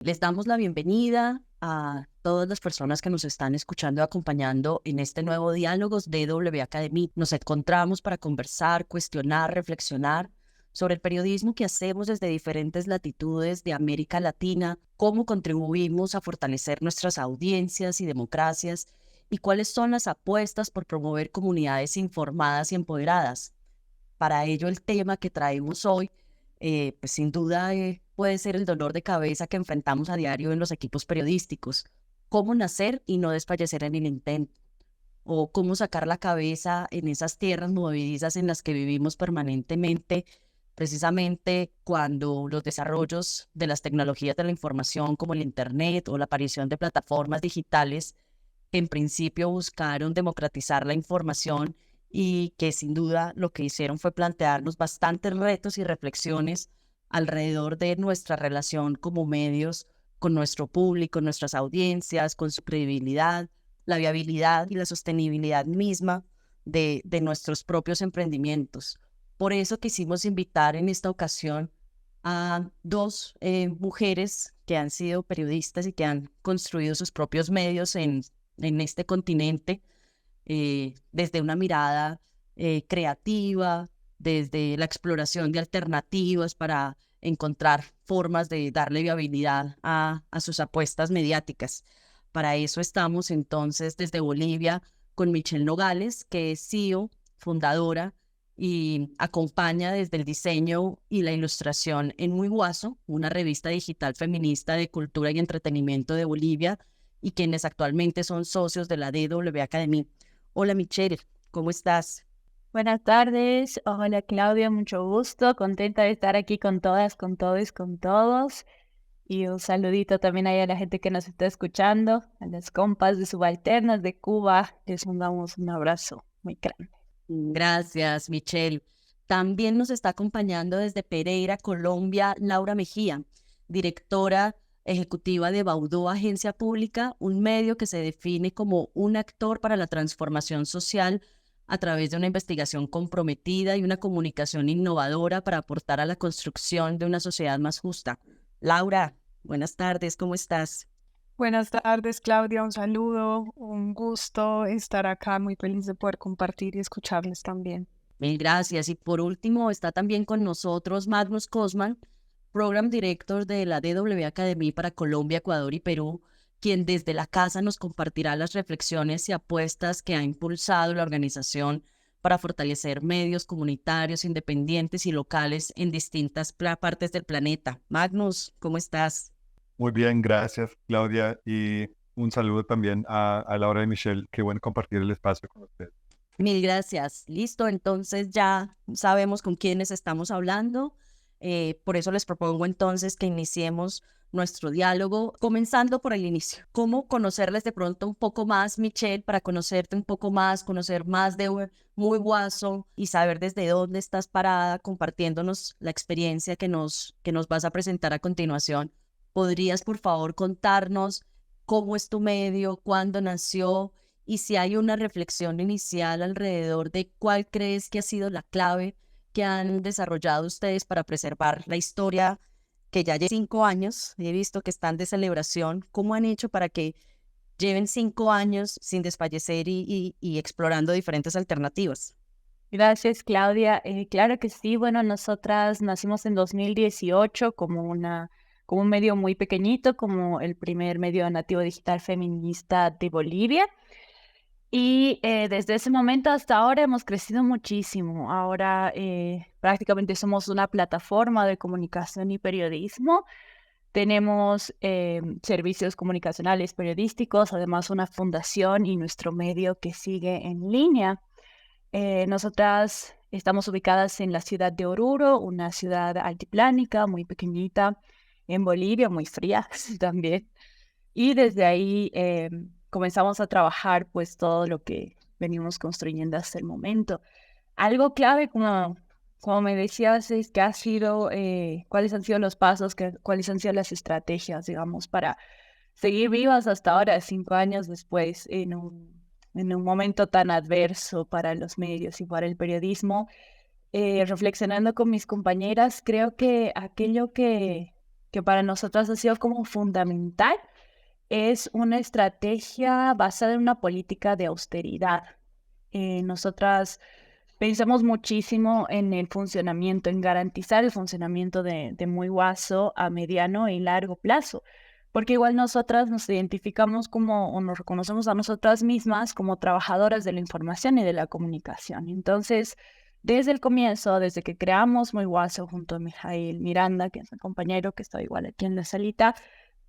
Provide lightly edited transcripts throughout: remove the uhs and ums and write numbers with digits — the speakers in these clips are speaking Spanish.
Les damos la bienvenida a todas las personas que nos están escuchando y acompañando en este nuevo Diálogos DW Academy. Nos encontramos para conversar, cuestionar, reflexionar sobre el periodismo que hacemos desde diferentes latitudes de América Latina, cómo contribuimos a fortalecer nuestras audiencias y democracias y cuáles son las apuestas por promover comunidades informadas y empoderadas. Para ello, el tema que traemos hoy, pues sin duda puede ser el dolor de cabeza que enfrentamos a diario en los equipos periodísticos. Cómo nacer y no desfallecer en el intento, o cómo sacar la cabeza en esas tierras movedizas en las que vivimos permanentemente, precisamente cuando los desarrollos de las tecnologías de la información como el Internet o la aparición de plataformas digitales que en principio buscaron democratizar la información y que sin duda lo que hicieron fue plantearnos bastantes retos y reflexiones alrededor de nuestra relación como medios con nuestro público, nuestras audiencias, con su credibilidad, la viabilidad y la sostenibilidad misma de nuestros propios emprendimientos. Por eso quisimos invitar en esta ocasión a dos mujeres que han sido periodistas y que han construido sus propios medios en este continente, desde una mirada creativa, desde la exploración de alternativas para encontrar formas de darle viabilidad a sus apuestas mediáticas. Para eso estamos entonces desde Bolivia con Michelle Nogales, que es CEO, fundadora y acompaña desde el diseño y la ilustración en Muy Guaso, una revista digital feminista de cultura y entretenimiento de Bolivia, y quienes actualmente son socios de la DW Academy. Hola Michelle, ¿cómo estás? Buenas tardes, hola Claudia, mucho gusto, contenta de estar aquí con todas, con todos, con todos. Y un saludito también ahí a la gente que nos está escuchando, a las compas de Subalternas de Cuba, les mandamos un abrazo muy grande. Gracias, Michelle. También nos está acompañando desde Pereira, Colombia, Laura Mejía, directora ejecutiva de Baudó Agencia Pública, un medio que se define como un actor para la transformación social a través de una investigación comprometida y una comunicación innovadora para aportar a la construcción de una sociedad más justa. Laura, buenas tardes, ¿cómo estás? Buenas tardes, Claudia. Un saludo, un gusto estar acá. Muy feliz de poder compartir y escucharles también. Mil gracias. Y por último, está también con nosotros Magnus Cosman, Program Director de la DW Academy para Colombia, Ecuador y Perú, quien desde la casa nos compartirá las reflexiones y apuestas que ha impulsado la organización para fortalecer medios comunitarios, independientes y locales en distintas partes del planeta. Magnus, ¿cómo estás? Muy bien, gracias, Claudia. Y un saludo también a Laura y Michelle. Qué bueno compartir el espacio con ustedes. Mil gracias. Listo, entonces ya sabemos con quiénes estamos hablando. Por eso les propongo entonces que iniciemos nuestro diálogo, comenzando por el inicio. ¿Cómo conocerles de pronto un poco más, Michelle, para conocerte un poco más, conocer más de Muy Guaso y saber desde dónde estás parada, compartiéndonos la experiencia que nos vas a presentar a continuación? ¿Podrías, por favor, contarnos cómo es tu medio, cuándo nació? Y si hay una reflexión inicial alrededor de cuál crees que ha sido la clave que han desarrollado ustedes para preservar la historia que ya lleva 5 años, he visto que están de celebración, ¿cómo han hecho para que lleven 5 años sin desfallecer y explorando diferentes alternativas? Gracias, Claudia. Claro que sí, bueno, nosotras nacimos en 2018 como un medio muy pequeñito, como el primer medio nativo digital feminista de Bolivia. Y desde ese momento hasta ahora hemos crecido muchísimo. Ahora prácticamente somos una plataforma de comunicación y periodismo. Tenemos servicios comunicacionales periodísticos, además una fundación y nuestro medio que sigue en línea. Nosotras estamos ubicadas en la ciudad de Oruro, una ciudad altiplánica, muy pequeñita, en Bolivia, muy fría también. Y desde ahí comenzamos a trabajar pues todo lo que venimos construyendo hasta el momento. Algo clave, como me decías, es que ha sido, cuáles han sido los pasos, cuáles han sido las estrategias, digamos, para seguir vivas hasta ahora, 5 años después, en un momento tan adverso para los medios y para el periodismo. Reflexionando con mis compañeras, creo que aquello que que para nosotras ha sido como fundamental, es una estrategia basada en una política de austeridad. Nosotras pensamos muchísimo en el funcionamiento, en garantizar el funcionamiento de Muy Guaso a mediano y largo plazo, porque igual nosotras nos identificamos como, o nos reconocemos a nosotras mismas como trabajadoras de la información y de la comunicación. Entonces, desde el comienzo, desde que creamos Muy Guaso junto a Mijail Miranda, que es mi compañero que está igual aquí en la salita,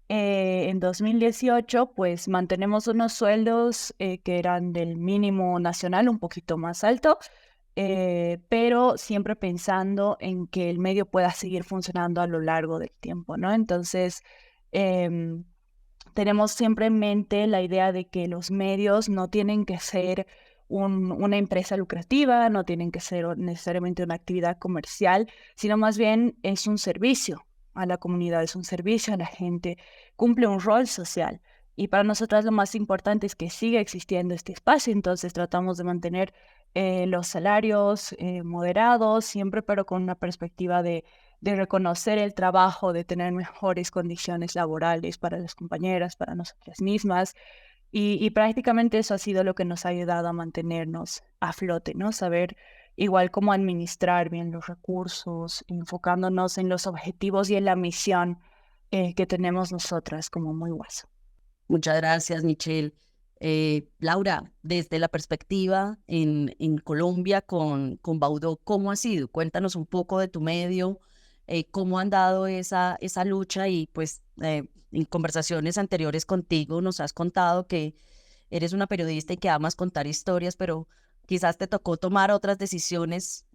en 2018, pues mantenemos unos sueldos que eran del mínimo nacional, un poquito más alto, pero siempre pensando en que el medio pueda seguir funcionando a lo largo del tiempo, ¿no? Entonces, em, tenemos siempre en mente la idea de que los medios no tienen que ser una empresa lucrativa, no tienen que ser necesariamente una actividad comercial, sino más bien es un servicio a la comunidad, es un servicio a la gente, cumple un rol social. Y para nosotras lo más importante es que siga existiendo este espacio, entonces tratamos de mantener los salarios moderados, siempre pero con una perspectiva de reconocer el trabajo, de tener mejores condiciones laborales para las compañeras, para nosotras mismas. Y prácticamente eso ha sido lo que nos ha ayudado a mantenernos a flote, ¿no? Saber igual cómo administrar bien los recursos, enfocándonos en los objetivos y en la misión que tenemos nosotras como Muy Guaso. Muchas gracias, Michelle. Laura, desde la perspectiva en Colombia con Baudó, ¿cómo ha sido? Cuéntanos un poco de tu medio, cómo han dado esa lucha y pues en conversaciones anteriores contigo nos has contado que eres una periodista y que amas contar historias, pero quizás te tocó tomar otras decisiones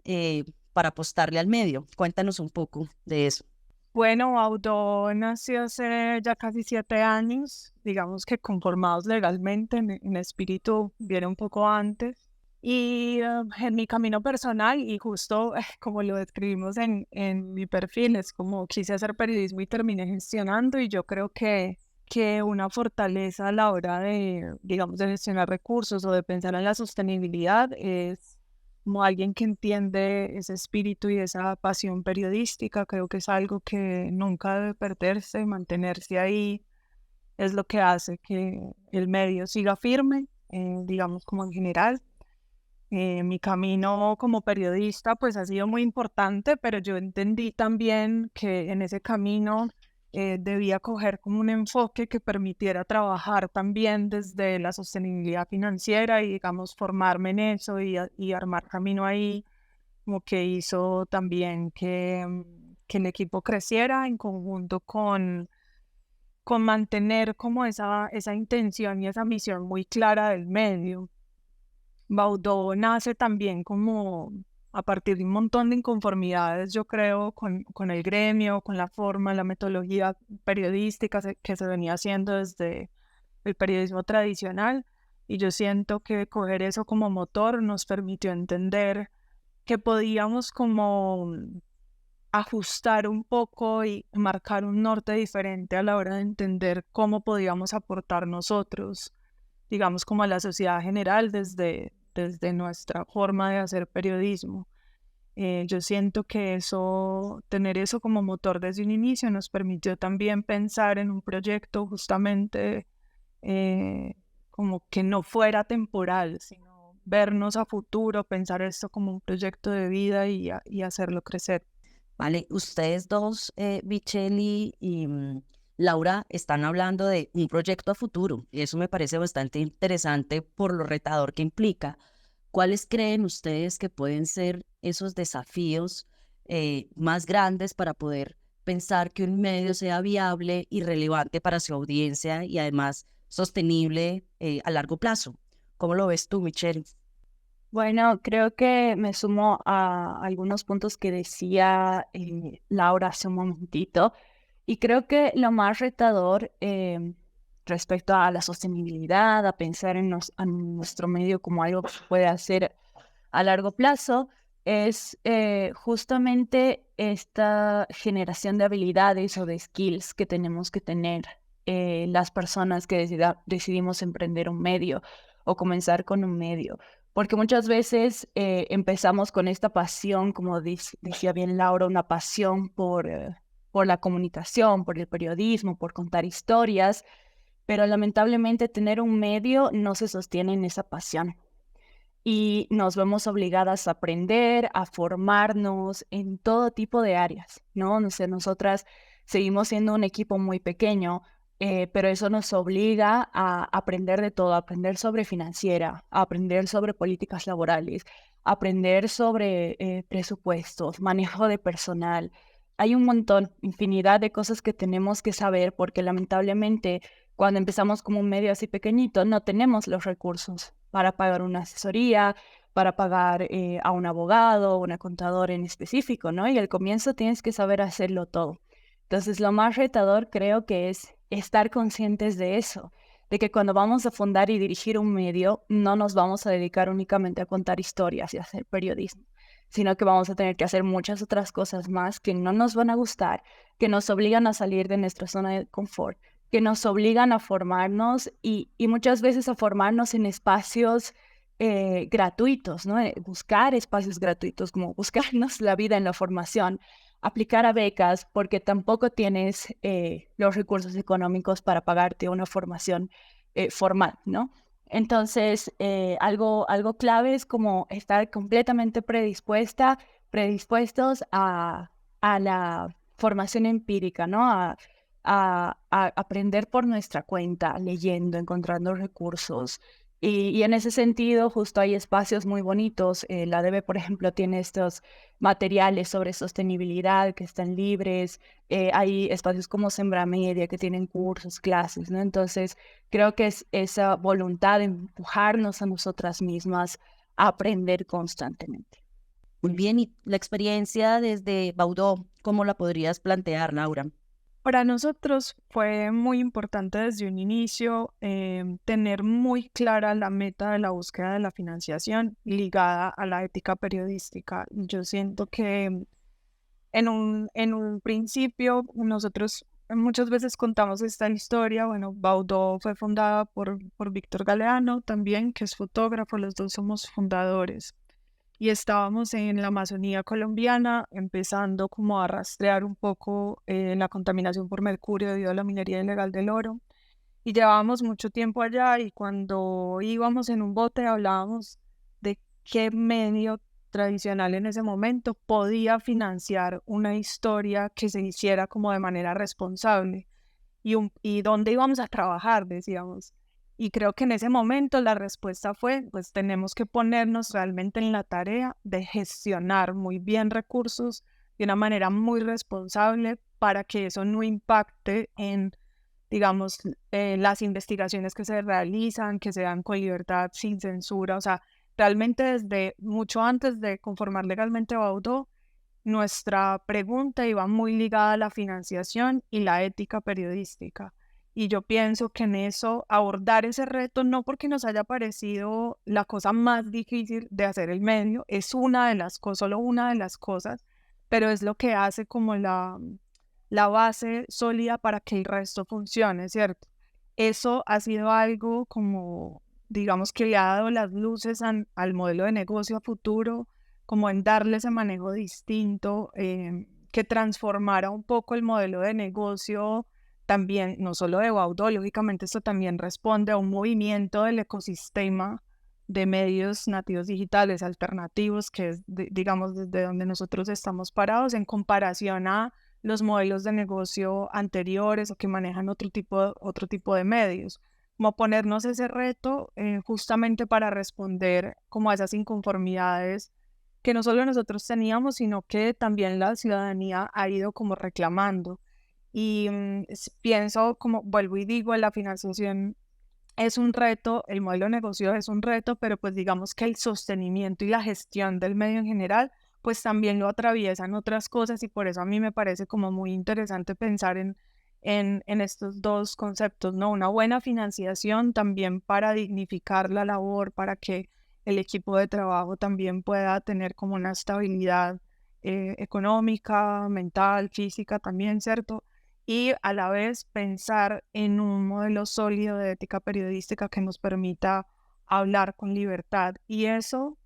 para apostarle al medio. Cuéntanos un poco de eso. Bueno, Auto nació hace ya casi 7 años, digamos que conformados legalmente, en espíritu viene un poco antes. Y en mi camino personal, y justo como lo describimos en mi perfil, es como quise hacer periodismo y terminé gestionando, y yo creo que una fortaleza a la hora de, digamos, de gestionar recursos o de pensar en la sostenibilidad es como alguien que entiende ese espíritu y esa pasión periodística. Creo que es algo que nunca debe perderse, mantenerse ahí es lo que hace que el medio siga firme, digamos como en general. Mi camino como periodista pues ha sido muy importante, pero yo entendí también que en ese camino debía coger como un enfoque que permitiera trabajar también desde la sostenibilidad financiera y, digamos, formarme en eso y armar camino ahí, como que hizo también que el equipo creciera en conjunto con mantener como esa intención y esa misión muy clara del medio. Baudó nace también como a partir de un montón de inconformidades, yo creo, con el gremio, con la forma, la metodología periodística que se venía haciendo desde el periodismo tradicional. Y yo siento que coger eso como motor nos permitió entender que podíamos como ajustar un poco y marcar un norte diferente a la hora de entender cómo podíamos aportar nosotros, digamos, como a la sociedad general desde nuestra forma de hacer periodismo. Yo siento que tener eso como motor desde un inicio nos permitió también pensar en un proyecto justamente como que no fuera temporal, sino vernos a futuro, pensar esto como un proyecto de vida y hacerlo crecer. Vale, ustedes dos, Michelle y Laura, están hablando de un proyecto a futuro y eso me parece bastante interesante por lo retador que implica. ¿Cuáles creen ustedes que pueden ser esos desafíos más grandes para poder pensar que un medio sea viable y relevante para su audiencia y además sostenible a largo plazo? ¿Cómo lo ves tú, Michelle? Bueno, creo que me sumo a algunos puntos que decía Laura hace un momentito, y creo que lo más retador respecto a la sostenibilidad, a pensar a nuestro medio como algo que se puede hacer a largo plazo, es justamente esta generación de habilidades o de skills que tenemos que tener las personas que decidimos emprender un medio o comenzar con un medio. Porque muchas veces empezamos con esta pasión, como decía bien Laura, una pasión por por la comunicación, por el periodismo, por contar historias, pero lamentablemente tener un medio no se sostiene en esa pasión. Y nos vemos obligadas a aprender, a formarnos en todo tipo de áreas, ¿no? No sé, nosotras seguimos siendo un equipo muy pequeño, pero eso nos obliga a aprender de todo, a aprender sobre financiera, a aprender sobre políticas laborales, a aprender sobre presupuestos, manejo de personal. Hay un montón, infinidad de cosas que tenemos que saber porque lamentablemente cuando empezamos como un medio así pequeñito no tenemos los recursos para pagar una asesoría, para pagar a un abogado, una contadora en específico, ¿no? Y al comienzo tienes que saber hacerlo todo. Entonces, lo más retador creo que es estar conscientes de eso, de que cuando vamos a fundar y dirigir un medio, no nos vamos a dedicar únicamente a contar historias y a hacer periodismo, sino que vamos a tener que hacer muchas otras cosas más que no nos van a gustar, que nos obligan a salir de nuestra zona de confort, que nos obligan a formarnos y muchas veces a formarnos en espacios gratuitos, ¿no? Buscar espacios gratuitos, como buscarnos la vida en la formación, aplicar a becas, porque tampoco tienes los recursos económicos para pagarte una formación formal, ¿no? Entonces, algo clave es como estar completamente predispuestos a la formación empírica, ¿no? A aprender por nuestra cuenta, leyendo, encontrando recursos. Y en ese sentido, justo hay espacios muy bonitos. La DB, por ejemplo, tiene estos materiales sobre sostenibilidad que están libres. Hay espacios como Sembra Media que tienen cursos, clases, ¿no? Entonces, creo que es esa voluntad de empujarnos a nosotras mismas a aprender constantemente. Muy bien, y la experiencia desde Baudó, ¿cómo la podrías plantear, Laura? Para nosotros fue muy importante desde un inicio tener muy clara la meta de la búsqueda de la financiación ligada a la ética periodística. Yo siento que en un principio nosotros muchas veces contamos esta historia. Bueno, Baudó fue fundada por Víctor Galeano también, que es fotógrafo, los dos somos fundadores. Y estábamos en la Amazonía colombiana, empezando como a rastrear un poco la contaminación por mercurio debido a la minería ilegal del oro. Y llevábamos mucho tiempo allá y cuando íbamos en un bote hablábamos de qué medio tradicional en ese momento podía financiar una historia que se hiciera como de manera responsable y dónde íbamos a trabajar, decíamos. Y creo que en ese momento la respuesta fue, pues tenemos que ponernos realmente en la tarea de gestionar muy bien recursos de una manera muy responsable para que eso no impacte en, digamos, las investigaciones que se realizan, que se dan con libertad, sin censura. O sea, realmente desde mucho antes de conformar legalmente Baudó, nuestra pregunta iba muy ligada a la financiación y la ética periodística. Y yo pienso que en eso, abordar ese reto, no porque nos haya parecido la cosa más difícil de hacer el medio, es una de las cosas, solo una de las cosas, pero es lo que hace como la base sólida para que el resto funcione, ¿cierto? Eso ha sido algo como, digamos, que le ha dado las luces al modelo de negocio a futuro, como en darle ese manejo distinto, que transformara un poco el modelo de negocio también, no solo de Baudó, lógicamente esto también responde a un movimiento del ecosistema de medios nativos digitales alternativos, que es, digamos, desde donde nosotros estamos parados en comparación a los modelos de negocio anteriores o que manejan otro tipo de medios. Como ponernos ese reto justamente para responder como a esas inconformidades que no solo nosotros teníamos, sino que también la ciudadanía ha ido como reclamando. Y pienso, como vuelvo y digo, la financiación es un reto, el modelo de negocio es un reto, pero pues digamos que el sostenimiento y la gestión del medio en general, pues también lo atraviesan otras cosas y por eso a mí me parece como muy interesante pensar en estos dos conceptos, ¿no? Una buena financiación también para dignificar la labor, para que el equipo de trabajo también pueda tener como una estabilidad económica, mental, física también, ¿cierto? Y a la vez pensar en un modelo sólido de ética periodística que nos permita hablar con libertad. Y eso,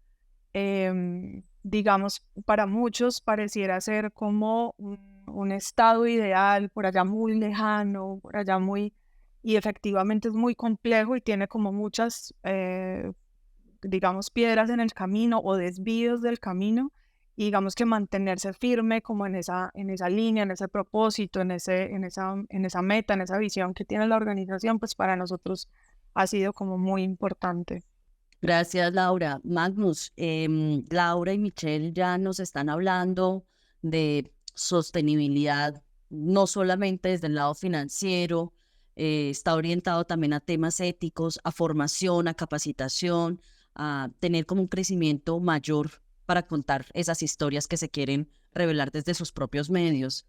digamos, para muchos pareciera ser como un estado ideal, por allá muy lejano, por allá muy... Y efectivamente es muy complejo y tiene como muchas, digamos, piedras en el camino o desvíos del camino. Y digamos que mantenerse firme como en esa línea, en ese propósito, en esa meta, en esa visión que tiene la organización, pues para nosotros ha sido como muy importante. Gracias, Laura. Magnus, Laura y Michelle ya nos están hablando de sostenibilidad, no solamente desde el lado financiero, está orientado también a temas éticos, a formación, a capacitación, a tener como un crecimiento mayor para contar esas historias que se quieren revelar desde sus propios medios.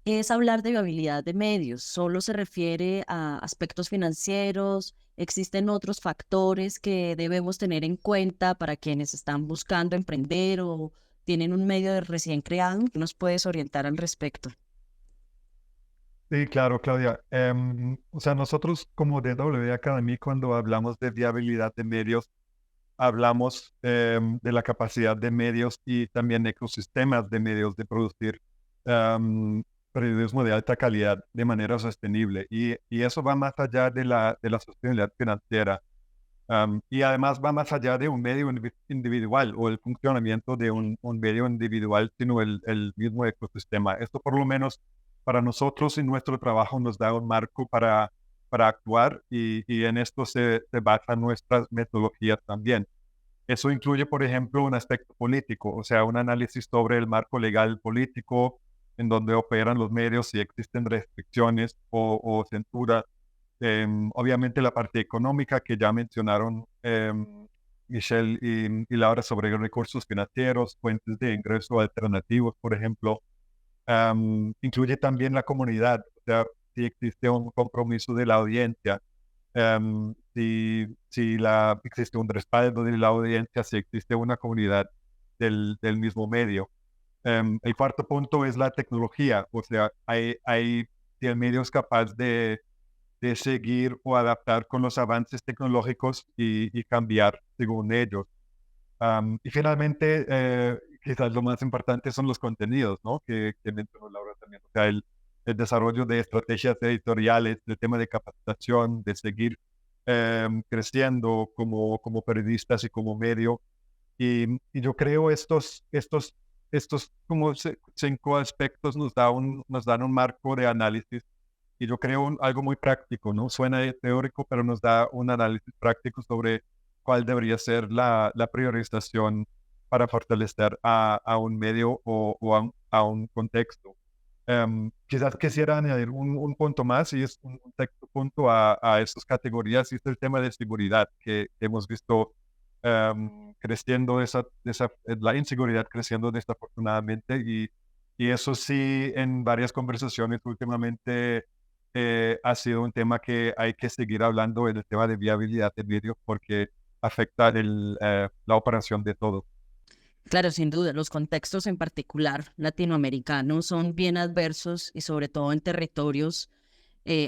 Es hablar de viabilidad de medios, solo se refiere a aspectos financieros, existen otros factores que debemos tener en cuenta para quienes están buscando emprender o tienen un medio de recién creado. ¿Qué nos puedes orientar al respecto? Sí, claro, Claudia. O sea, nosotros como DW Academy, cuando hablamos de viabilidad de medios, hablamos de la capacidad de medios y también ecosistemas de medios de producir em, periodismo de alta calidad de manera sostenible. Y eso va más allá de la sostenibilidad financiera. Y además va más allá de un medio individual o el funcionamiento de un medio individual, sino el mismo ecosistema. Esto por lo menos para nosotros en nuestro trabajo nos da un marco para actuar y en esto se basan nuestras metodologías también. Eso incluye, por ejemplo, un aspecto político, o sea, un análisis sobre el marco legal político, en donde operan los medios, si existen restricciones o censura. Obviamente la parte económica que ya mencionaron Michelle y Laura sobre recursos financieros, fuentes de ingreso alternativos, por ejemplo. Incluye también la comunidad, o sea, si existe un compromiso de la audiencia, si existe un respaldo de la audiencia, si existe una comunidad del mismo medio. El cuarto punto es la tecnología, o sea, si el medio es capaz de seguir o adaptar con los avances tecnológicos y cambiar según ellos. Y finalmente, quizás lo más importante son los contenidos, ¿no? Que mencionó Laura también. O sea, el desarrollo de estrategias editoriales, el tema de capacitación, de seguir creciendo como periodistas y como medio. Y yo creo estos como cinco aspectos nos dan un marco de análisis y yo creo algo muy práctico, ¿no? Suena teórico, pero nos da un análisis práctico sobre cuál debería ser la priorización para fortalecer a un medio a un contexto. Quizás quisiera añadir un punto más y es un sexto punto a estas categorías y es el tema de seguridad que hemos visto creciendo, la inseguridad creciendo desafortunadamente y eso sí en varias conversaciones últimamente ha sido un tema que hay que seguir hablando en el tema de viabilidad de medios porque afecta la operación de todo. Claro, sin duda, los contextos en particular latinoamericanos son bien adversos y sobre todo en territorios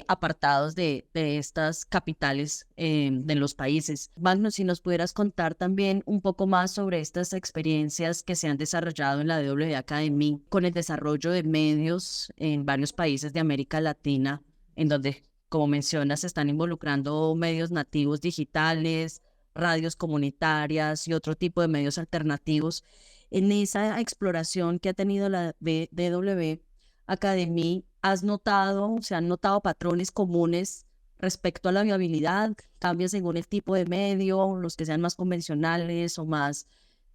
apartados de estas capitales de los países. Magnus, si nos pudieras contar también un poco más sobre estas experiencias que se han desarrollado en la DW Academy con el desarrollo de medios en varios países de América Latina, en donde, como mencionas, se están involucrando medios nativos digitales, radios comunitarias y otro tipo de medios alternativos. En esa exploración que ha tenido la DW Academy, ¿se han notado patrones comunes respecto a la viabilidad? ¿Cambia según el tipo de medio, los que sean más convencionales o más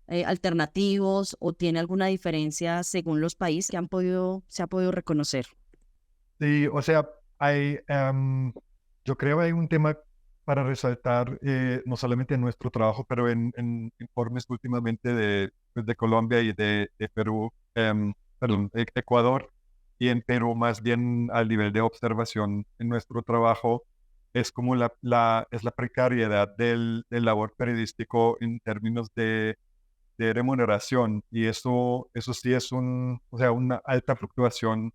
alternativos? ¿O tiene alguna diferencia según los países que se ha podido reconocer? Sí, o sea, yo creo que hay un tema para resaltar, no solamente en nuestro trabajo, pero en informes últimamente pues, de Colombia y de Perú, perdón, Ecuador y en Perú, más bien al nivel de observación en nuestro trabajo, es como es la precariedad del labor periodístico en términos de remuneración y eso sí es o sea, una alta fluctuación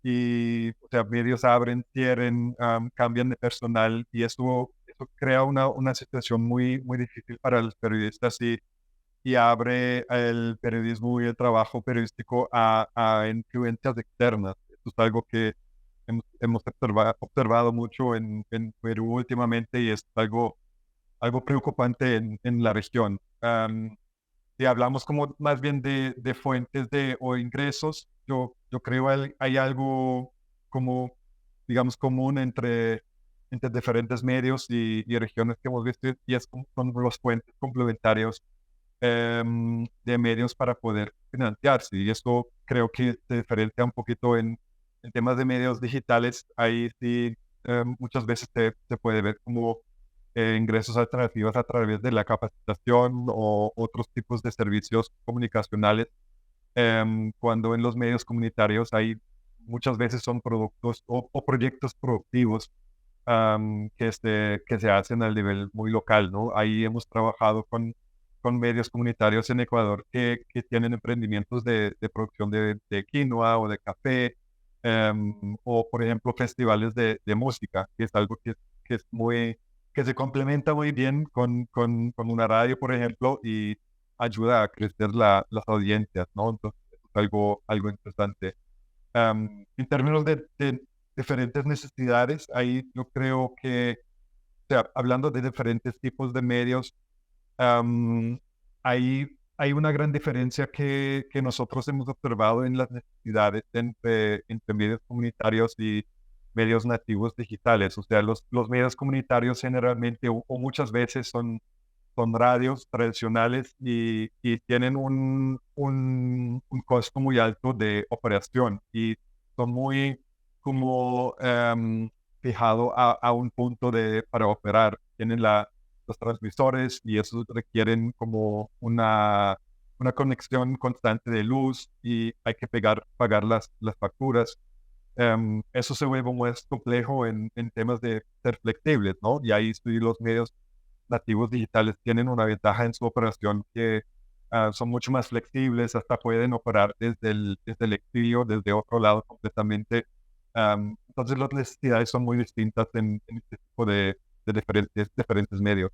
y, o sea, medios abren, cierran, cambian de personal y eso crea una situación muy, muy difícil para los periodistas y abre el periodismo y el trabajo periodístico a influencias externas. Esto es algo que hemos observado mucho en Perú últimamente y es algo preocupante en la región. Si hablamos como más bien de fuentes o ingresos, yo creo hay algo como, digamos, común entre diferentes medios y regiones que hemos visto y son los fuentes complementarios de medios para poder financiarse. Y eso creo que se diferencia un poquito en temas de medios digitales. Ahí sí muchas veces se puede ver como ingresos alternativos a través de la capacitación o otros tipos de servicios comunicacionales, cuando en los medios comunitarios hay muchas veces son productos o proyectos productivos que se hacen al nivel muy local, ¿no? Ahí hemos trabajado con medios comunitarios en Ecuador que tienen emprendimientos de producción de quinoa o de café, o por ejemplo festivales de música, que es algo que es que se complementa muy bien con una radio, por ejemplo, y ayuda a crecer las audiencias, ¿no? Entonces, es algo interesante. En términos de diferentes necesidades, ahí yo creo que, o sea, hablando de diferentes tipos de medios, am, hay una gran diferencia que nosotros hemos observado en las necesidades entre medios comunitarios y medios nativos digitales. O sea, los medios comunitarios generalmente o muchas veces son radios tradicionales y tienen un costo muy alto de operación y son muy como fijado a un punto para operar. Tienen los transmisores y eso requieren como una conexión constante de luz y hay que pagar las facturas. Eso se vuelve más complejo en temas de ser flexibles, ¿no? Y ahí sí los medios nativos digitales tienen una ventaja en su operación que son mucho más flexibles, hasta pueden operar desde el exilio, desde otro lado completamente. Entonces las necesidades son muy distintas en este tipo de diferentes medios.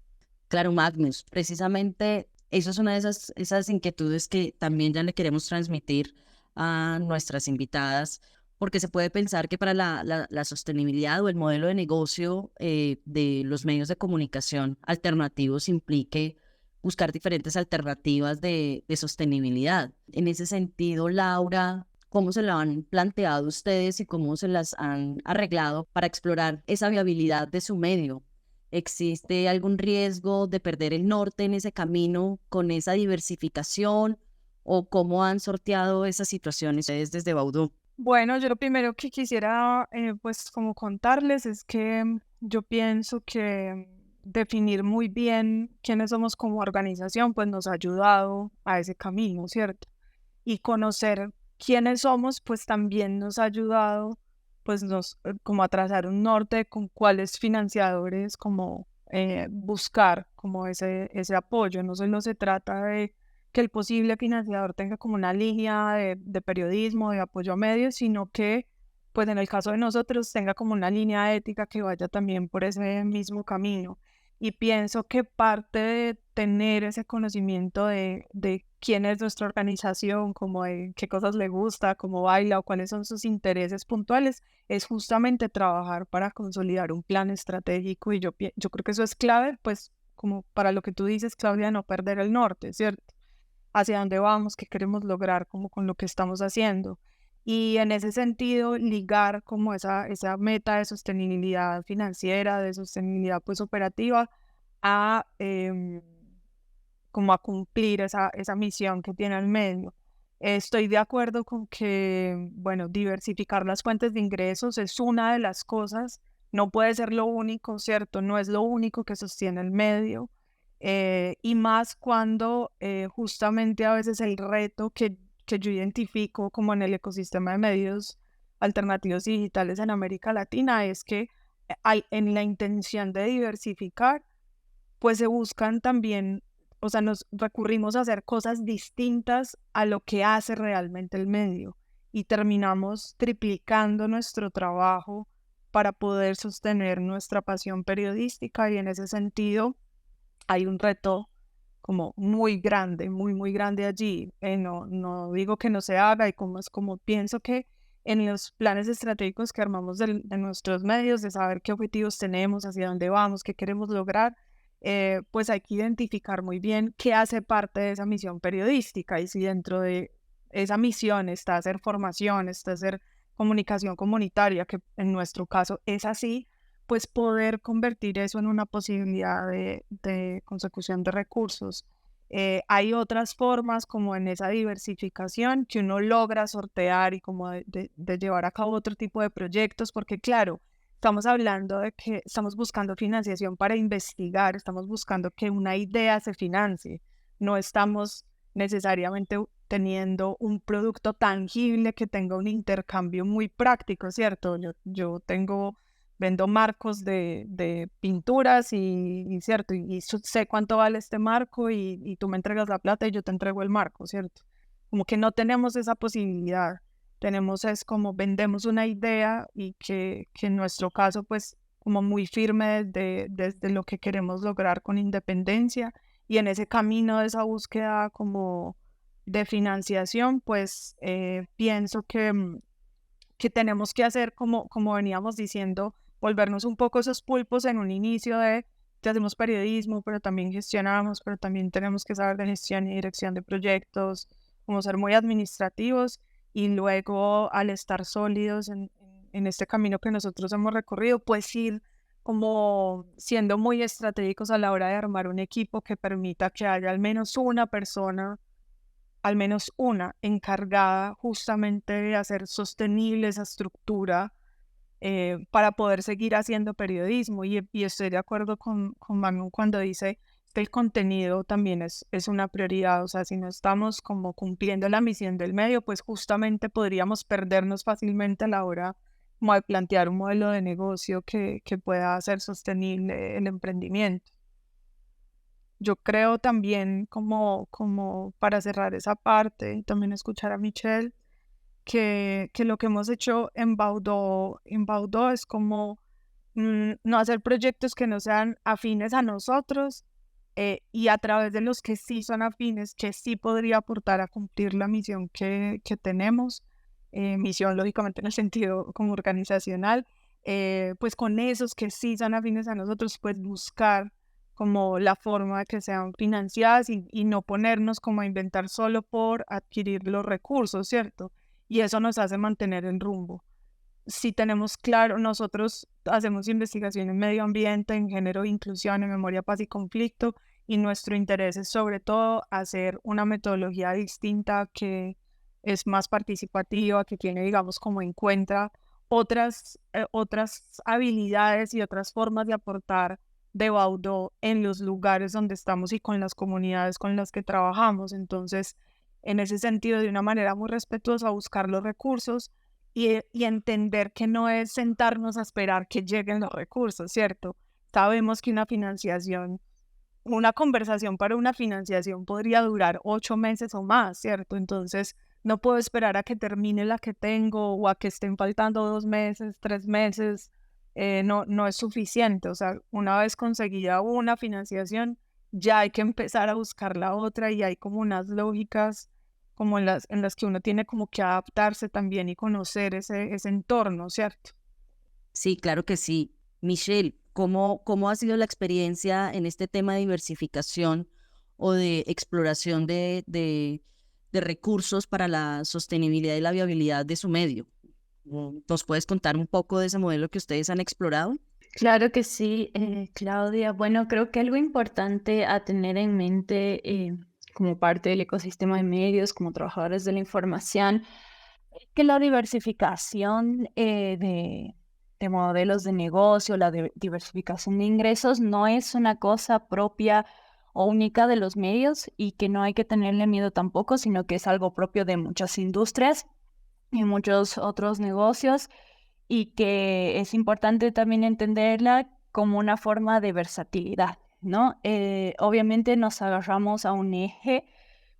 Claro, Magnus, precisamente eso es una de esas inquietudes que también ya le queremos transmitir a nuestras invitadas, porque se puede pensar que para la sostenibilidad o el modelo de negocio de los medios de comunicación alternativos implique buscar diferentes alternativas de sostenibilidad. En ese sentido, Laura, ¿cómo se lo han planteado ustedes y cómo se las han arreglado para explorar esa viabilidad de su medio? ¿Existe algún riesgo de perder el norte en ese camino con esa diversificación? ¿O cómo han sorteado esas situaciones ustedes desde Baudú? Bueno, yo lo primero que quisiera pues como contarles es que yo pienso que definir muy bien quiénes somos como organización pues nos ha ayudado a ese camino, ¿cierto? Y conocer quiénes somos pues también nos ha ayudado pues como a trazar un norte con cuáles financiadores como buscar como ese apoyo. No solo se trata de que el posible financiador tenga como una línea de periodismo, de apoyo a medios, sino que, pues en el caso de nosotros, tenga como una línea ética que vaya también por ese mismo camino. Y pienso que parte de tener ese conocimiento de quién es nuestra organización, como de qué cosas le gusta, cómo baila o cuáles son sus intereses puntuales, es justamente trabajar para consolidar un plan estratégico. Y yo creo que eso es clave, pues como para lo que tú dices, Claudia, no perder el norte, ¿cierto? Hacia dónde vamos, qué queremos lograr como con lo que estamos haciendo. Y en ese sentido, ligar como esa meta de sostenibilidad financiera, de sostenibilidad pues operativa, a como a cumplir esa misión que tiene el medio. Estoy de acuerdo con que, bueno, diversificar las fuentes de ingresos es una de las cosas, no puede ser lo único, ¿cierto? No es lo único que sostiene el medio. Y más cuando justamente a veces el reto que yo identifico como en el ecosistema de medios alternativos digitales en América Latina es que hay en la intención de diversificar, pues se buscan también, o sea, nos recurrimos a hacer cosas distintas a lo que hace realmente el medio y terminamos triplicando nuestro trabajo para poder sostener nuestra pasión periodística y en ese sentido hay un reto como muy grande, muy grande allí. No digo que no se haga y como es como pienso que en los planes estratégicos que armamos de nuestros medios, de saber qué objetivos tenemos, hacia dónde vamos, qué queremos lograr, pues hay que identificar muy bien qué hace parte de esa misión periodística y si dentro de esa misión está hacer formación, está hacer comunicación comunitaria, que en nuestro caso es así, pues poder convertir eso en una posibilidad de consecución de recursos. Hay otras formas como en esa diversificación que uno logra sortear y como de llevar a cabo otro tipo de proyectos, porque claro, estamos hablando de que estamos buscando financiación para investigar, estamos buscando que una idea se financie, no estamos necesariamente teniendo un producto tangible que tenga un intercambio muy práctico, ¿cierto? Yo vendo marcos de pinturas y ¿cierto? Y sé cuánto vale este marco y tú me entregas la plata y yo te entrego el marco, ¿cierto? Como que no tenemos esa posibilidad. Tenemos es como vendemos una idea y que en nuestro caso pues como muy firme desde lo que queremos lograr con independencia y en ese camino de esa búsqueda como de financiación pues pienso que tenemos que hacer como veníamos diciendo, volvernos un poco esos pulpos en un inicio de que hacemos periodismo, pero también gestionamos, pero también tenemos que saber de gestión y dirección de proyectos, como ser muy administrativos y luego al estar sólidos en este camino que nosotros hemos recorrido, pues ir como siendo muy estratégicos a la hora de armar un equipo que permita que haya al menos una persona, al menos una encargada justamente de hacer sostenible esa estructura para poder seguir haciendo periodismo. Y estoy de acuerdo con Manu cuando dice que el contenido también es una prioridad. O sea, si no estamos como cumpliendo la misión del medio, pues justamente podríamos perdernos fácilmente a la hora como de plantear un modelo de negocio que pueda hacer sostenible el emprendimiento. Yo creo también como para cerrar esa parte y también escuchar a Michelle, que lo que hemos hecho en Baudó es como no hacer proyectos que no sean afines a nosotros y a través de los que sí son afines, que sí podría aportar a cumplir la misión que tenemos, misión lógicamente en el sentido como organizacional, pues con esos que sí son afines a nosotros, pues buscar como la forma de que sean financiadas y no ponernos como a inventar solo por adquirir los recursos, ¿cierto? Y eso nos hace mantener el rumbo. Si tenemos claro, nosotros hacemos investigación en medio ambiente, en género e inclusión, en memoria, paz y conflicto, y nuestro interés es sobre todo hacer una metodología distinta que es más participativa, que tiene, digamos, como en cuenta otras habilidades y otras formas de aportar de Baudó en los lugares donde estamos y con las comunidades con las que trabajamos. Entonces, en ese sentido, de una manera muy respetuosa, buscar los recursos y entender que no es sentarnos a esperar que lleguen los recursos, ¿cierto? Sabemos que una conversación para una financiación podría durar 8 meses o más, ¿cierto? Entonces, no puedo esperar a que termine la que tengo o a que estén faltando 2 meses, 3 meses. No es suficiente. O sea, una vez conseguida una financiación, ya hay que empezar a buscar la otra y hay como unas lógicas como en las que uno tiene como que adaptarse también y conocer ese entorno, ¿cierto? Sí, claro que sí. Michelle, ¿cómo ha sido la experiencia en este tema de diversificación o de exploración de recursos para la sostenibilidad y la viabilidad de su medio? ¿Nos puedes contar un poco de ese modelo que ustedes han explorado? Claro que sí, Claudia. Bueno, creo que algo importante a tener en mente como parte del ecosistema de medios, como trabajadores de la información, es que la diversificación de modelos de negocio, diversificación de ingresos no es una cosa propia o única de los medios y que no hay que tenerle miedo tampoco, sino que es algo propio de muchas industrias y muchos otros negocios y que es importante también entenderla como una forma de versatilidad, ¿no? Obviamente nos agarramos a un eje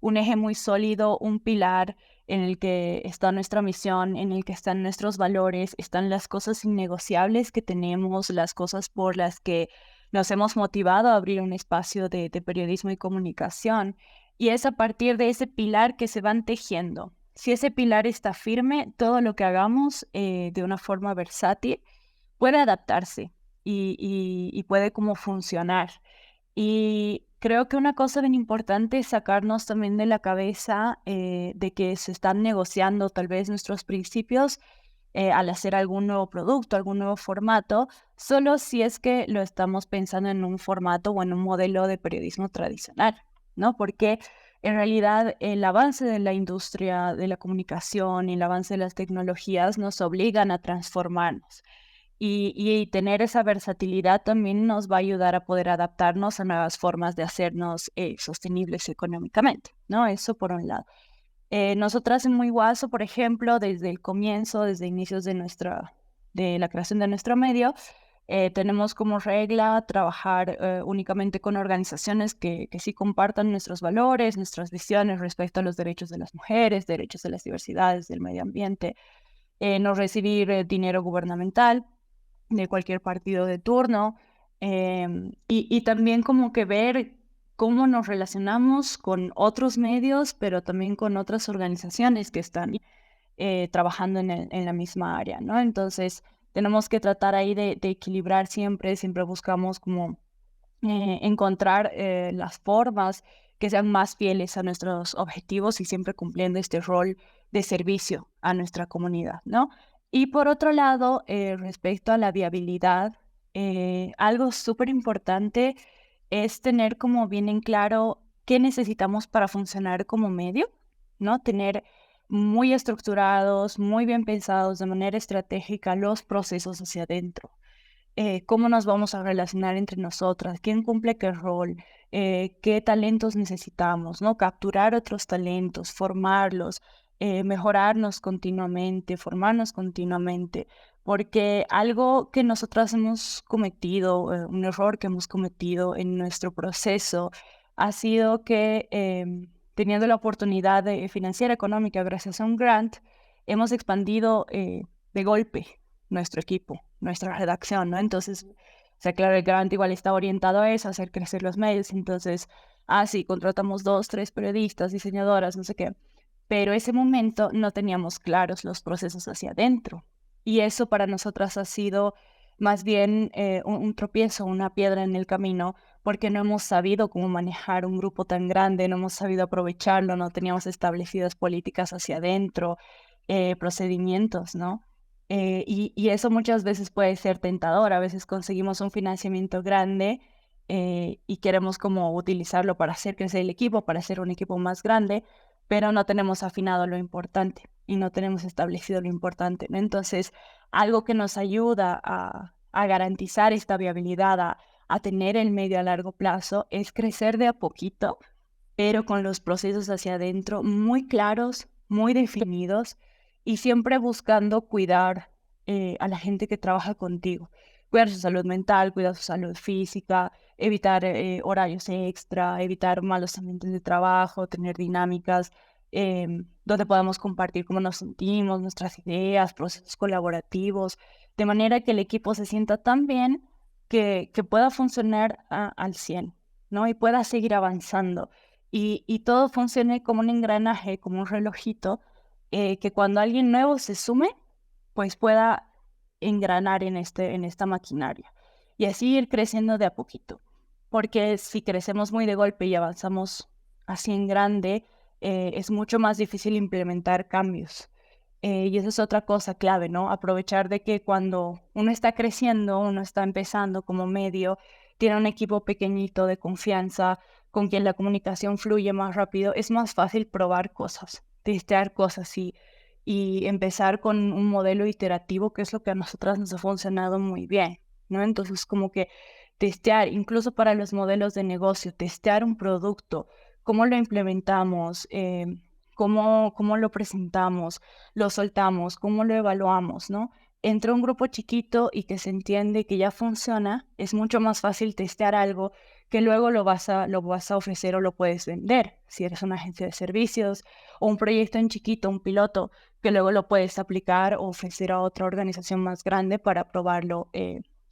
muy sólido, un pilar en el que está nuestra misión, en el que están nuestros valores, están las cosas innegociables que tenemos, las cosas por las que nos hemos motivado a abrir un espacio de periodismo y comunicación. Y es a partir de ese pilar que se van tejiendo. Si ese pilar está firme, todo lo que hagamos de una forma versátil puede adaptarse y puede como funcionar. Y creo que una cosa bien importante es sacarnos también de la cabeza de que se están negociando tal vez nuestros principios al hacer algún nuevo producto, algún nuevo formato, solo si es que lo estamos pensando en un formato o en un modelo de periodismo tradicional, ¿no? Porque en realidad el avance de la industria de la comunicación y el avance de las tecnologías nos obligan a transformarnos. Y tener esa versatilidad también nos va a ayudar a poder adaptarnos a nuevas formas de hacernos sostenibles económicamente, ¿no? Eso por un lado. Nosotras en Muy Guaso, por ejemplo, desde el comienzo, desde inicios de la creación de nuestro medio, tenemos como regla trabajar únicamente con organizaciones que sí compartan nuestros valores, nuestras visiones respecto a los derechos de las mujeres, derechos de las diversidades, del medio ambiente, no recibir dinero gubernamental de cualquier partido de turno, y también como que ver cómo nos relacionamos con otros medios, pero también con otras organizaciones que están trabajando en la misma área, ¿no? Entonces, tenemos que tratar ahí de equilibrar siempre buscamos como encontrar las formas que sean más fieles a nuestros objetivos y siempre cumpliendo este rol de servicio a nuestra comunidad, ¿no? Y por otro lado, respecto a la viabilidad, algo súper importante es tener como bien en claro qué necesitamos para funcionar como medio, ¿no? Tener muy estructurados, muy bien pensados de manera estratégica los procesos hacia adentro. Cómo nos vamos a relacionar entre nosotras, quién cumple qué rol, qué talentos necesitamos, ¿no? Capturar otros talentos, formarlos, mejorarnos continuamente, formarnos continuamente, porque algo que nosotras hemos cometido, un error que hemos cometido en nuestro proceso, ha sido que teniendo la oportunidad financiera económica gracias a un grant, hemos expandido de golpe nuestro equipo, nuestra redacción, ¿no? Entonces, o sea, claro, el grant igual está orientado a eso, a hacer crecer los medios. Entonces, sí, contratamos 2, 3 periodistas, diseñadoras, no sé qué. Pero ese momento no teníamos claros los procesos hacia adentro. Y eso para nosotras ha sido más bien un tropiezo, una piedra en el camino, porque no hemos sabido cómo manejar un grupo tan grande, no hemos sabido aprovecharlo, no teníamos establecidas políticas hacia adentro, procedimientos, ¿no? Y eso muchas veces puede ser tentador. A veces conseguimos un financiamiento grande y queremos como utilizarlo para hacer crecer el equipo, para hacer un equipo más grande, pero no tenemos afinado lo importante y no tenemos establecido lo importante, ¿no? Entonces, algo que nos ayuda a garantizar esta viabilidad, a tener el medio a largo plazo, es crecer de a poquito, pero con los procesos hacia adentro muy claros, muy definidos y siempre buscando cuidar a la gente que trabaja contigo. Cuidar su salud mental, cuidar su salud física, evitar horarios extra, evitar malos ambientes de trabajo, tener dinámicas donde podamos compartir cómo nos sentimos, nuestras ideas, procesos colaborativos, de manera que el equipo se sienta tan bien que pueda funcionar al 100, ¿no? Y pueda seguir avanzando. Y todo funcione como un engranaje, como un relojito, que cuando alguien nuevo se sume, pues pueda engranar en esta maquinaria. Y así ir creciendo de a poquito. Porque si crecemos muy de golpe y avanzamos así en grande, es mucho más difícil implementar cambios. Y esa es otra cosa clave, ¿no? Aprovechar de que cuando uno está creciendo, uno está empezando como medio, tiene un equipo pequeñito de confianza, con quien la comunicación fluye más rápido, es más fácil probar cosas, testear cosas y empezar con un modelo iterativo, que es lo que a nosotras nos ha funcionado muy bien, ¿no? Entonces, como que testear, incluso para los modelos de negocio, testear un producto, cómo lo implementamos, cómo lo presentamos, lo soltamos, cómo lo evaluamos, ¿no? Entre un grupo chiquito y que se entiende que ya funciona, es mucho más fácil testear algo que luego lo vas a ofrecer o lo puedes vender. Si eres una agencia de servicios o un proyecto en chiquito, un piloto, que luego lo puedes aplicar o ofrecer a otra organización más grande para probarlo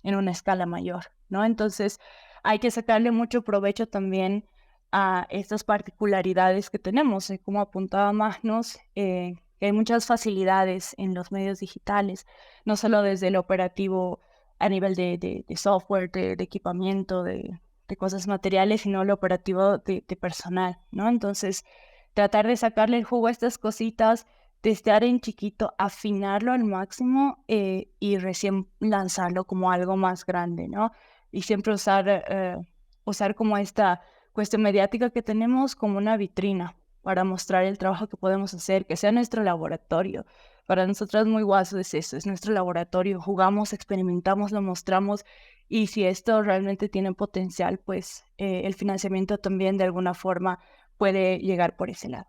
en una escala mayor, ¿no? Entonces, hay que sacarle mucho provecho también a estas particularidades que tenemos. Como apuntaba Magnus, que hay muchas facilidades en los medios digitales, no solo desde el operativo a nivel de software, de equipamiento, de cosas materiales, sino el operativo de personal, ¿no? Entonces, tratar de sacarle el jugo a estas cositas, testear en chiquito, afinarlo al máximo y recién lanzarlo como algo más grande, ¿no? Y siempre usar como esta cuestión mediática que tenemos como una vitrina para mostrar el trabajo que podemos hacer, que sea nuestro laboratorio. Para nosotros muy guaso es eso, es nuestro laboratorio. Jugamos, experimentamos, lo mostramos y si esto realmente tiene potencial, pues el financiamiento también de alguna forma puede llegar por ese lado.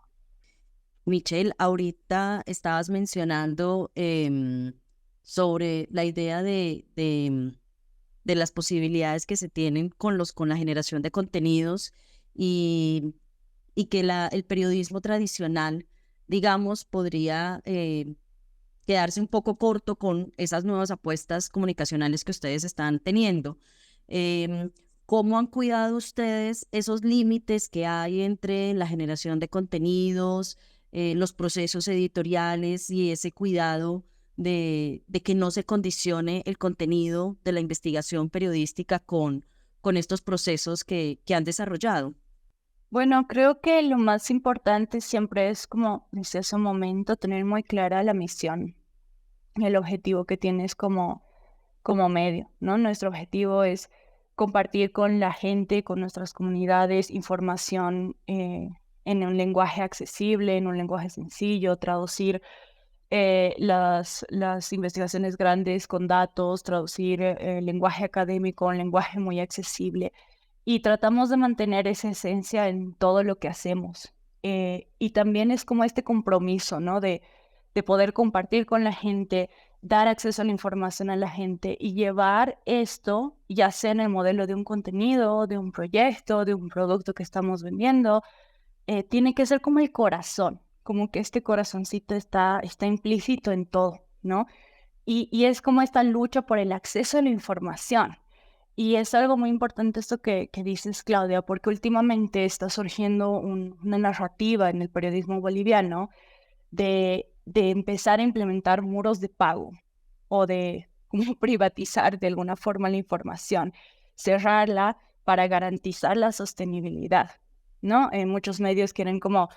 Michelle, ahorita estabas mencionando sobre la idea de las posibilidades que se tienen con la generación de contenidos y que el periodismo tradicional, digamos, podría quedarse un poco corto con esas nuevas apuestas comunicacionales que ustedes están teniendo. ¿Cómo han cuidado ustedes esos límites que hay entre la generación de contenidos, los procesos editoriales y ese cuidado de que no se condicione el contenido de la investigación periodística con estos procesos que han desarrollado? Bueno, creo que lo más importante siempre es, como desde ese momento, tener muy clara la misión, el objetivo que tienes como medio, ¿no? Nuestro objetivo es compartir con la gente, con nuestras comunidades, información en un lenguaje accesible, en un lenguaje sencillo, traducir las investigaciones grandes con datos, traducir el lenguaje académico, un lenguaje muy accesible. Y tratamos de mantener esa esencia en todo lo que hacemos. Y también es como este compromiso, ¿no? De poder compartir con la gente, dar acceso a la información a la gente y llevar esto, ya sea en el modelo de un contenido, de un proyecto, de un producto que estamos vendiendo, tiene que ser como el corazón, como que este corazoncito está implícito en todo, ¿no? Y es como esta lucha por el acceso a la información. Y es algo muy importante esto que dices, Claudia, porque últimamente está surgiendo una narrativa en el periodismo boliviano de empezar a implementar muros de pago o de como privatizar de alguna forma la información, cerrarla para garantizar la sostenibilidad, ¿no? Muchos medios quieren como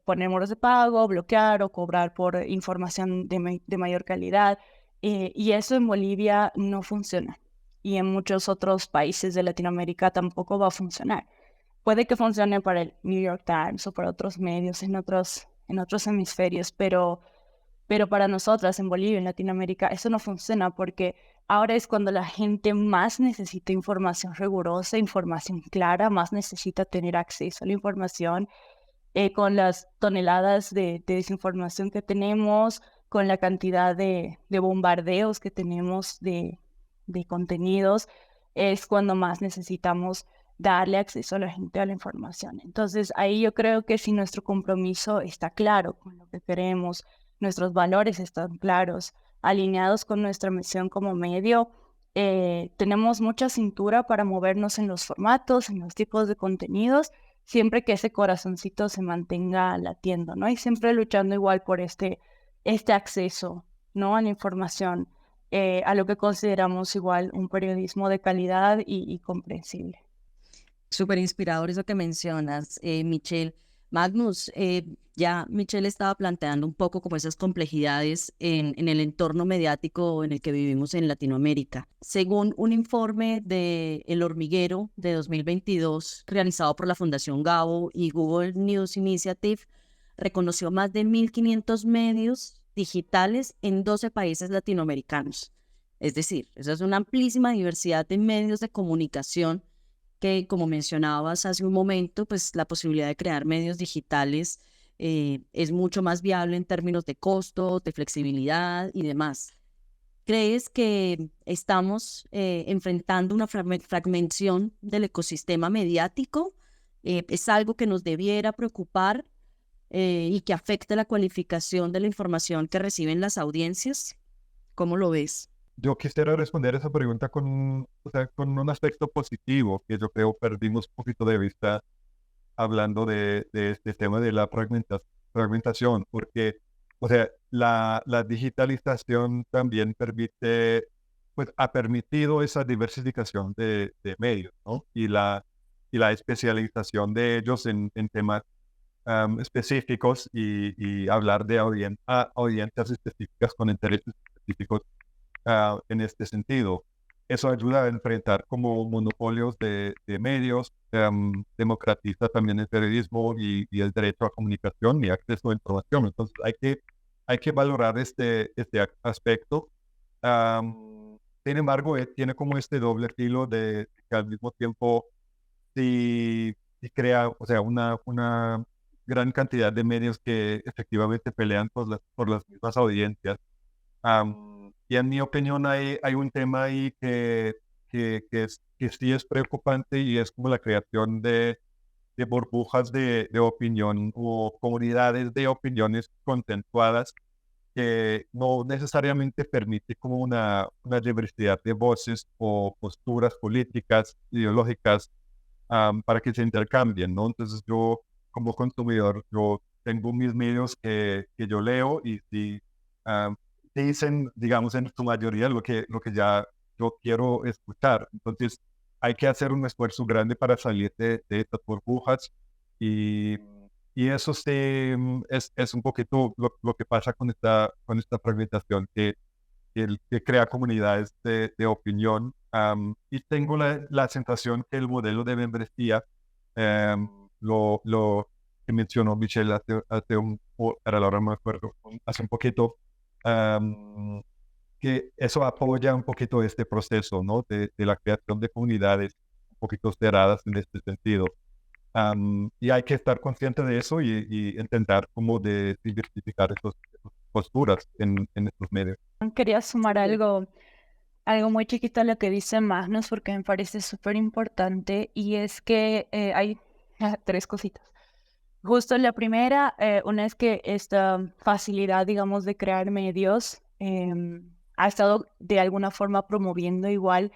poner muros de pago, bloquear o cobrar por información de mayor calidad, y eso en Bolivia no funciona. Y en muchos otros países de Latinoamérica tampoco va a funcionar. Puede que funcione para el New York Times o para otros medios en otros hemisferios, pero para nosotras en Bolivia, en Latinoamérica, eso no funciona porque ahora es cuando la gente más necesita información rigurosa, información clara, más necesita tener acceso a la información, con las toneladas de desinformación que tenemos, con la cantidad de bombardeos que tenemos de contenidos, es cuando más necesitamos darle acceso a la gente a la información. Entonces, ahí yo creo que si nuestro compromiso está claro con lo que queremos, nuestros valores están claros, alineados con nuestra misión como medio, tenemos mucha cintura para movernos en los formatos, en los tipos de contenidos, siempre que ese corazoncito se mantenga latiendo, ¿no? Y siempre luchando igual por este acceso, ¿no? A la información, a lo que consideramos igual un periodismo de calidad y comprensible. Súper inspirador eso que mencionas, Michelle. Magnus, ya Michelle estaba planteando un poco como esas complejidades en el entorno mediático en el que vivimos en Latinoamérica. Según un informe de El Hormiguero de 2022, realizado por la Fundación Gabo y Google News Initiative, reconoció más de 1.500 medios digitales en 12 países latinoamericanos. Es decir, esa es una amplísima diversidad de medios de comunicación que, como mencionabas hace un momento, pues la posibilidad de crear medios digitales es mucho más viable en términos de costo, de flexibilidad y demás. ¿Crees que estamos enfrentando una fragmentación del ecosistema mediático? ¿Es algo que nos debiera preocupar y que afecte la cualificación de la información que reciben las audiencias? ¿Cómo lo ves? yo quisiera responder esa pregunta o sea, con un aspecto positivo que yo creo perdimos un poquito de vista hablando de este tema de la fragmentación, porque, o sea, la digitalización también permite, pues ha permitido esa diversificación de medios, ¿no? Y la especialización de ellos en temas específicos y hablar de audiencias específicas con intereses específicos en este sentido. Eso ayuda a enfrentar como monopolios de medios, democratiza también el periodismo y el derecho a comunicación y acceso a información. Entonces hay que valorar este aspecto. Sin embargo, tiene como este doble filo de que al mismo tiempo sí crea, o sea, una gran cantidad de medios que efectivamente pelean por las mismas audiencias. Y en mi opinión hay un tema ahí que sí es preocupante y es como la creación de burbujas de opinión o comunidades de opiniones consensuadas que no necesariamente permite como una diversidad de voces o posturas políticas, ideológicas, para que se intercambien, ¿no? Entonces yo como consumidor, yo tengo mis medios que yo leo y si dicen, digamos, en su mayoría lo que ya yo quiero escuchar. Entonces hay que hacer un esfuerzo grande para salir de estas burbujas y, y eso es un poquito lo que pasa con esta fragmentación, que crea comunidades de opinión. Y tengo la sensación que el modelo de membresía, lo que mencionó Michelle para la hora no me acuerdo, hace un poquito, am, que eso apoya un poquito este proceso, ¿no? De la creación de comunidades un poquito cerradas en este sentido. Y hay que estar consciente de eso y intentar como de diversificar esas posturas en estos medios. Quería sumar algo muy chiquito a lo que dice Magnus, porque me parece súper importante, y es que hay tres cositas. Justo la primera, una es que esta facilidad, digamos, de crear medios ha estado de alguna forma promoviendo igual,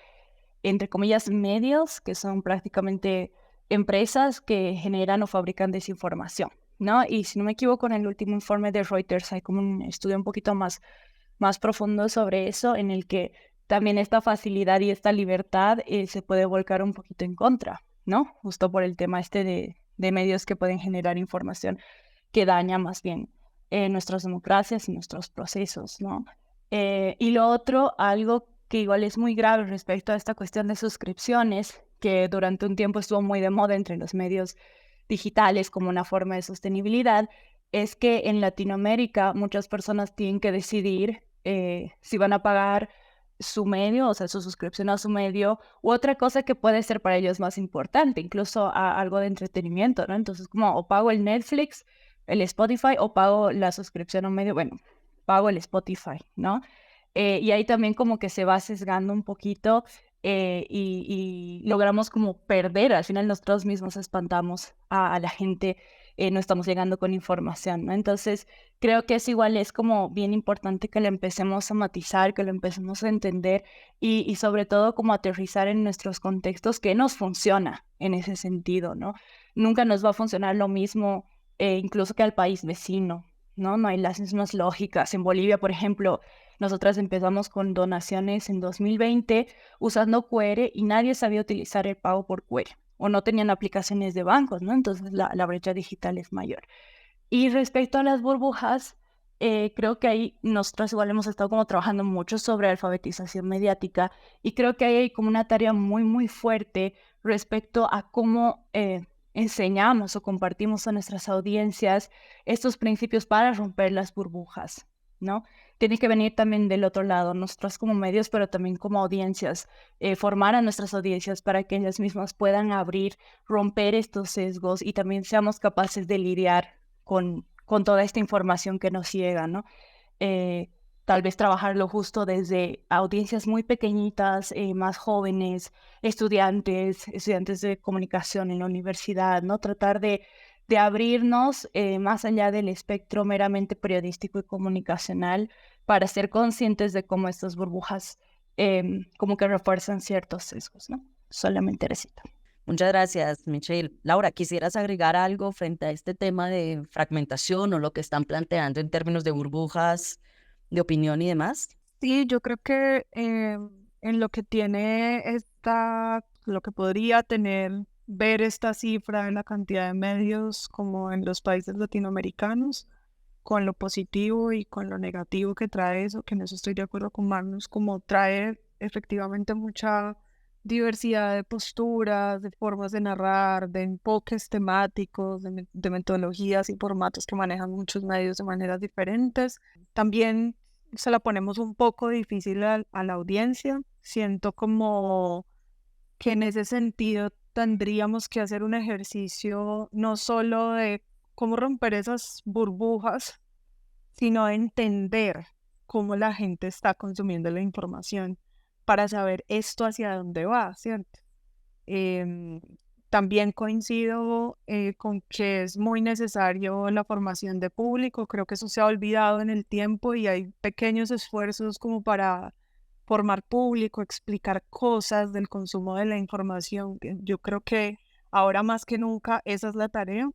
entre comillas, medios, que son prácticamente empresas que generan o fabrican desinformación, ¿no? Y si no me equivoco, en el último informe de Reuters hay como un estudio un poquito más profundo sobre eso, en el que también esta facilidad y esta libertad se puede volcar un poquito en contra, ¿no? Justo por el tema de medios que pueden generar información que daña más bien nuestras democracias y nuestros procesos, ¿no? Y lo otro, algo que igual es muy grave respecto a esta cuestión de suscripciones, que durante un tiempo estuvo muy de moda entre los medios digitales como una forma de sostenibilidad, es que en Latinoamérica muchas personas tienen que decidir si van a pagar su medio, o sea, su suscripción a su medio, u otra cosa que puede ser para ellos más importante, incluso algo de entretenimiento, ¿no? Entonces, como o pago el Netflix, el Spotify, o pago la suscripción a un medio, bueno, pago el Spotify, ¿no? Y ahí también como que se va sesgando un poquito y logramos como perder, al final nosotros mismos espantamos a la gente, no estamos llegando con información, ¿no? Entonces, creo que es como bien importante que lo empecemos a matizar, que lo empecemos a entender y sobre todo como aterrizar en nuestros contextos que nos funciona en ese sentido, ¿no? Nunca nos va a funcionar lo mismo, incluso que al país vecino, ¿no? No hay las mismas lógicas. En Bolivia, por ejemplo, nosotras empezamos con donaciones en 2020 usando QR y nadie sabía utilizar el pago por QR o no tenían aplicaciones de bancos, ¿no? Entonces la brecha digital es mayor. Y respecto a las burbujas, creo que ahí nosotros igual hemos estado como trabajando mucho sobre alfabetización mediática y creo que ahí hay como una tarea muy, muy fuerte respecto a cómo enseñamos o compartimos a nuestras audiencias estos principios para romper las burbujas, ¿no? Tiene que venir también del otro lado, nosotros como medios, pero también como audiencias, formar a nuestras audiencias para que ellas mismas puedan abrir, romper estos sesgos y también seamos capaces de lidiar con toda esta información que nos llega, ¿no? Tal vez trabajarlo justo desde audiencias muy pequeñitas, más jóvenes, estudiantes de comunicación en la universidad, ¿no? Tratar de abrirnos más allá del espectro meramente periodístico y comunicacional para ser conscientes de cómo estas burbujas como que refuerzan ciertos sesgos, ¿no? Solamente era eso. Muchas gracias, Michelle. Laura, ¿quisieras agregar algo frente a este tema de fragmentación o lo que están planteando en términos de burbujas de opinión y demás? Sí, yo creo que en lo que tiene lo que podría tener, ver esta cifra en la cantidad de medios como en los países latinoamericanos, con lo positivo y con lo negativo que trae eso, que en eso estoy de acuerdo con Magnus, como trae efectivamente mucha diversidad de posturas, de formas de narrar, de enfoques temáticos, de metodologías y formatos que manejan muchos medios de maneras diferentes. También se la ponemos un poco difícil a la audiencia. Siento como que en ese sentido tendríamos que hacer un ejercicio no solo de cómo romper esas burbujas, sino entender cómo la gente está consumiendo la información para saber esto hacia dónde va, ¿cierto? Em, También coincido con que es muy necesario la formación de público. Creo que eso se ha olvidado en el tiempo y hay pequeños esfuerzos como para formar público, explicar cosas del consumo de la información. Yo creo que ahora más que nunca esa es la tarea.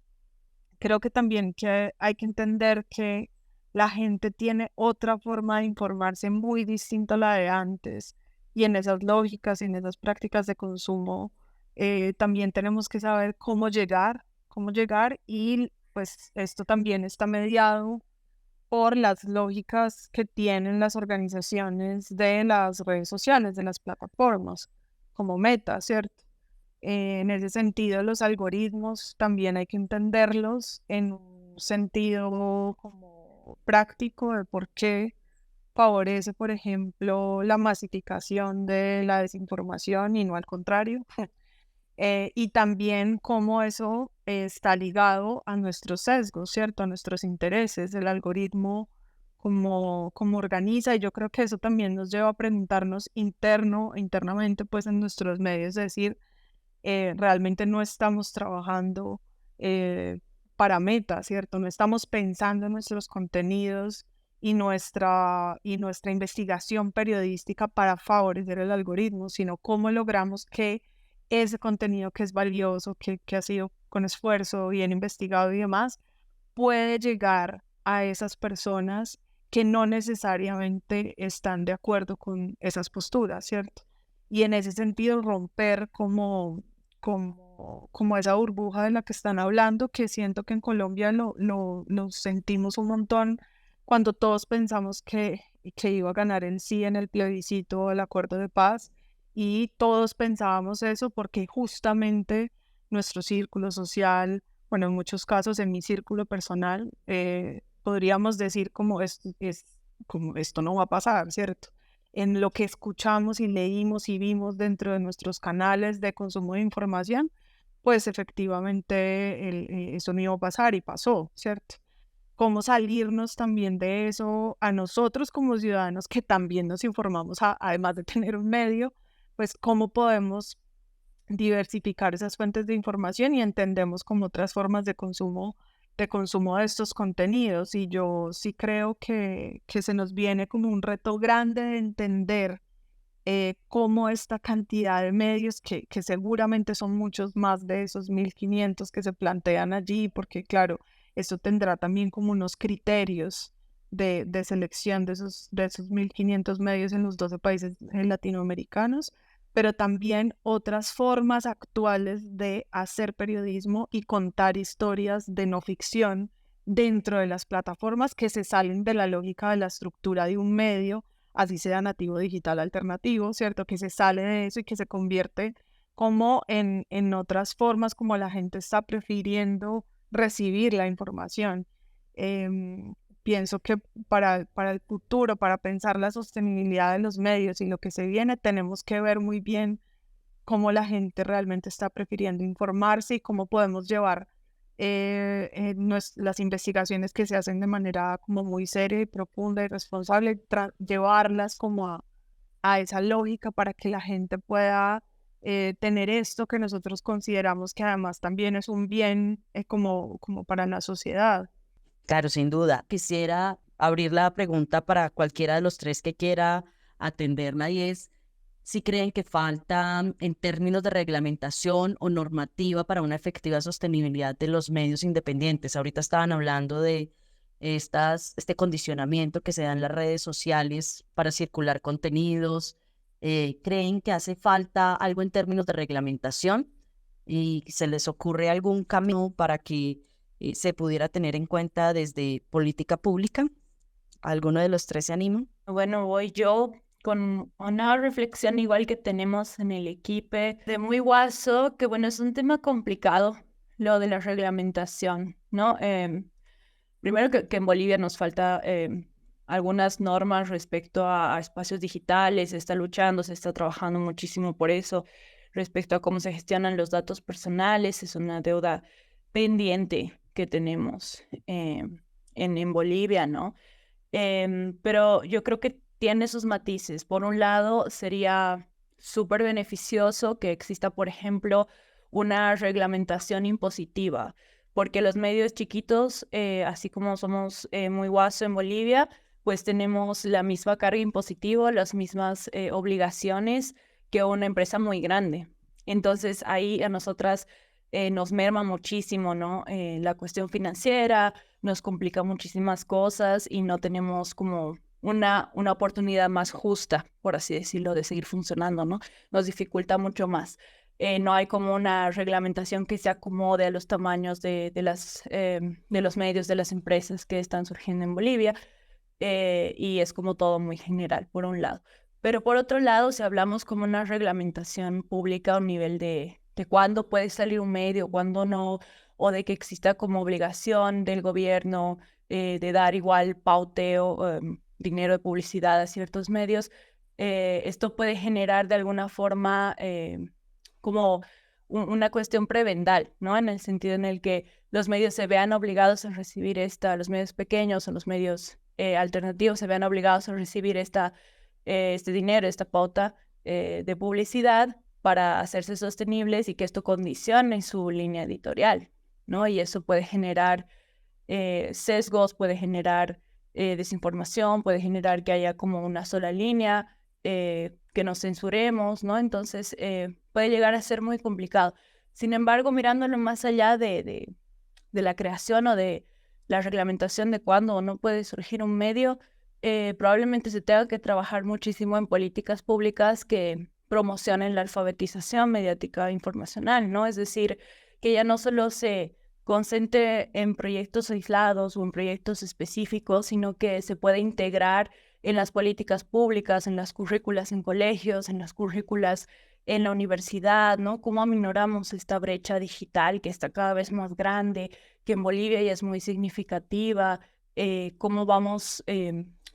Creo que también que hay que entender que la gente tiene otra forma de informarse muy distinta a la de antes y en esas lógicas y en esas prácticas de consumo también tenemos que saber cómo llegar y pues esto también está mediado por las lógicas que tienen las organizaciones de las redes sociales, de las plataformas, como Meta, ¿cierto? En ese sentido, los algoritmos también hay que entenderlos en un sentido como práctico de por qué favorece, por ejemplo, la masificación de la desinformación y no al contrario. Y también cómo eso está ligado a nuestros sesgos, ¿cierto? A nuestros intereses, el algoritmo, cómo organiza. Y yo creo que eso también nos lleva a preguntarnos internamente, pues en nuestros medios, es decir, realmente no estamos trabajando para Meta, ¿cierto? No estamos pensando en nuestros contenidos y nuestra investigación periodística para favorecer el algoritmo, sino cómo logramos que ese contenido que es valioso, que ha sido con esfuerzo, bien investigado y demás, puede llegar a esas personas que no necesariamente están de acuerdo con esas posturas, ¿cierto? Y en ese sentido romper como esa burbuja de la que están hablando, que siento que en Colombia lo sentimos un montón cuando todos pensamos que iba a ganar el sí en el plebiscito o el acuerdo de paz, y todos pensábamos eso porque justamente nuestro círculo social, bueno, en muchos casos en mi círculo personal, podríamos decir como esto no va a pasar, ¿cierto? En lo que escuchamos y leímos y vimos dentro de nuestros canales de consumo de información, pues efectivamente eso no iba a pasar y pasó, ¿cierto? Cómo salirnos también de eso a nosotros como ciudadanos que también nos informamos, además de tener un medio, pues cómo podemos diversificar esas fuentes de información y entendemos como otras formas de consumo de estos contenidos. Y yo sí creo que se nos viene como un reto grande de entender cómo esta cantidad de medios, que seguramente son muchos más de esos 1.500 que se plantean allí, porque claro, eso tendrá también como unos criterios de selección de esos 1.500 medios en los 12 países latinoamericanos, pero también otras formas actuales de hacer periodismo y contar historias de no ficción dentro de las plataformas que se salen de la lógica de la estructura de un medio, así sea nativo digital alternativo, ¿cierto? Que se sale de eso y que se convierte como en otras formas como la gente está prefiriendo recibir la información. Em, Pienso que para el futuro, para pensar la sostenibilidad de los medios y lo que se viene, tenemos que ver muy bien cómo la gente realmente está prefiriendo informarse y cómo podemos llevar las investigaciones que se hacen de manera como muy seria y profunda y responsable, llevarlas como a esa lógica para que la gente pueda tener esto que nosotros consideramos que además también es un bien como para la sociedad. Claro, sin duda. Quisiera abrir la pregunta para cualquiera de los tres que quiera atenderla, y es si creen que falta en términos de reglamentación o normativa para una efectiva sostenibilidad de los medios independientes. Ahorita estaban hablando de este condicionamiento que se da en las redes sociales para circular contenidos. ¿Creen que hace falta algo en términos de reglamentación? ¿Y se les ocurre algún camino para que se pudiera tener en cuenta desde política pública? ¿Alguno de los tres se anima? Bueno, voy yo con una reflexión igual que tenemos en el equipo de Muy Guaso, que bueno, es un tema complicado, lo de la reglamentación, ¿no? Primero que en Bolivia nos falta algunas normas respecto a espacios digitales, se está luchando, se está trabajando muchísimo por eso, respecto a cómo se gestionan los datos personales, es una deuda pendiente que tenemos en Bolivia, ¿no? Pero yo creo que tiene sus matices. Por un lado, sería súper beneficioso que exista, por ejemplo, una reglamentación impositiva, porque los medios chiquitos, así como somos Muy Guaso en Bolivia, pues tenemos la misma carga impositiva, las mismas obligaciones que una empresa muy grande. Entonces, ahí a nosotras nos merma muchísimo, ¿no? La cuestión financiera, nos complica muchísimas cosas y no tenemos como una oportunidad más justa, por así decirlo, de seguir funcionando, ¿no? Nos dificulta mucho más. No hay como una reglamentación que se acomode a los tamaños de los medios, de las empresas que están surgiendo en Bolivia, y es como todo muy general, por un lado. Pero por otro lado, si hablamos como una reglamentación pública a un nivel de cuándo puede salir un medio, cuándo no, o de que exista como obligación del gobierno de dar igual pauteo, dinero de publicidad a ciertos medios, esto puede generar de alguna forma como una cuestión prebendal, ¿no? En el sentido en el que los medios se vean obligados a recibir los medios pequeños o los medios alternativos se vean obligados a recibir este dinero, esta pauta de publicidad para hacerse sostenibles y que esto condicione su línea editorial, ¿no? Y eso puede generar sesgos, puede generar desinformación, puede generar que haya como una sola línea, que nos censuremos, ¿no? Entonces puede llegar a ser muy complicado. Sin embargo, mirándolo más allá de la creación o de la reglamentación de cuándo o no puede surgir un medio, probablemente se tenga que trabajar muchísimo en políticas públicas que promocionen la alfabetización mediática informacional, ¿no? Es decir, que ya no solo se concentre en proyectos aislados o en proyectos específicos, sino que se pueda integrar en las políticas públicas, en las currículas en colegios, en las currículas en la universidad, ¿no? Cómo aminoramos esta brecha digital que está cada vez más grande, que en Bolivia ya es muy significativa, cómo vamos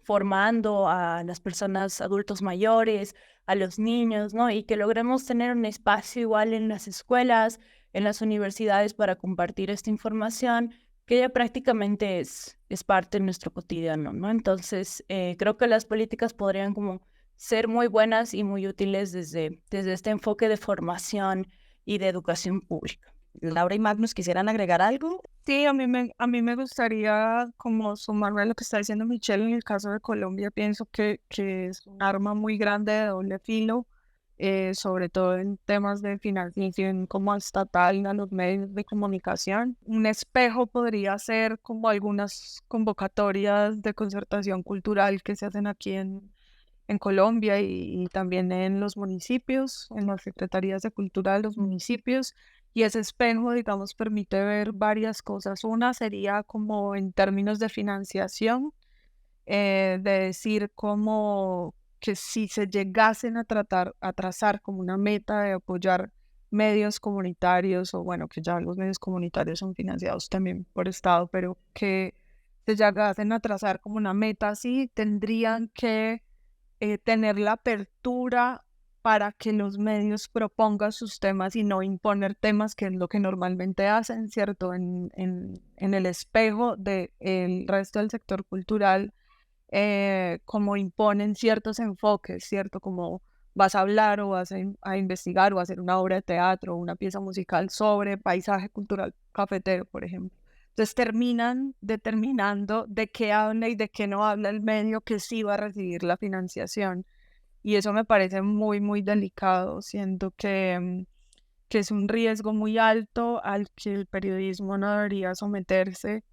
formando a las personas adultos mayores, a los niños, ¿no? Y que logremos tener un espacio igual en las escuelas, en las universidades para compartir esta información que ya prácticamente es parte de nuestro cotidiano, ¿no? Entonces, creo que las políticas podrían como ser muy buenas y muy útiles desde este enfoque de formación y de educación pública. Laura y Magnus, ¿quisieran agregar algo? Sí, a mí me gustaría como sumarme a lo que está diciendo Michelle. En el caso de Colombia, pienso que es un arma muy grande de doble filo, sobre todo en temas de financiación como estatal a los medios de comunicación. Un espejo podría ser como algunas convocatorias de concertación cultural que se hacen aquí en Colombia y también en los municipios, en las secretarías de cultura de los municipios. Y ese espejo, digamos, permite ver varias cosas. Una sería como en términos de financiación, de decir como que si se llegasen a trazar como una meta de apoyar medios comunitarios, o bueno, que ya los medios comunitarios son financiados también por Estado, pero que se llegasen a trazar como una meta así, tendrían que tener la apertura para que los medios propongan sus temas y no imponer temas, que es lo que normalmente hacen, ¿cierto? En el espejo del resto del sector cultural, como imponen ciertos enfoques, ¿cierto? Como vas a hablar o vas a investigar o a hacer una obra de teatro o una pieza musical sobre paisaje cultural cafetero, por ejemplo. Entonces terminan determinando de qué habla y de qué no habla el medio que sí va a recibir la financiación. Y eso me parece muy, muy delicado. Siento que es un riesgo muy alto al que el periodismo no debería someterse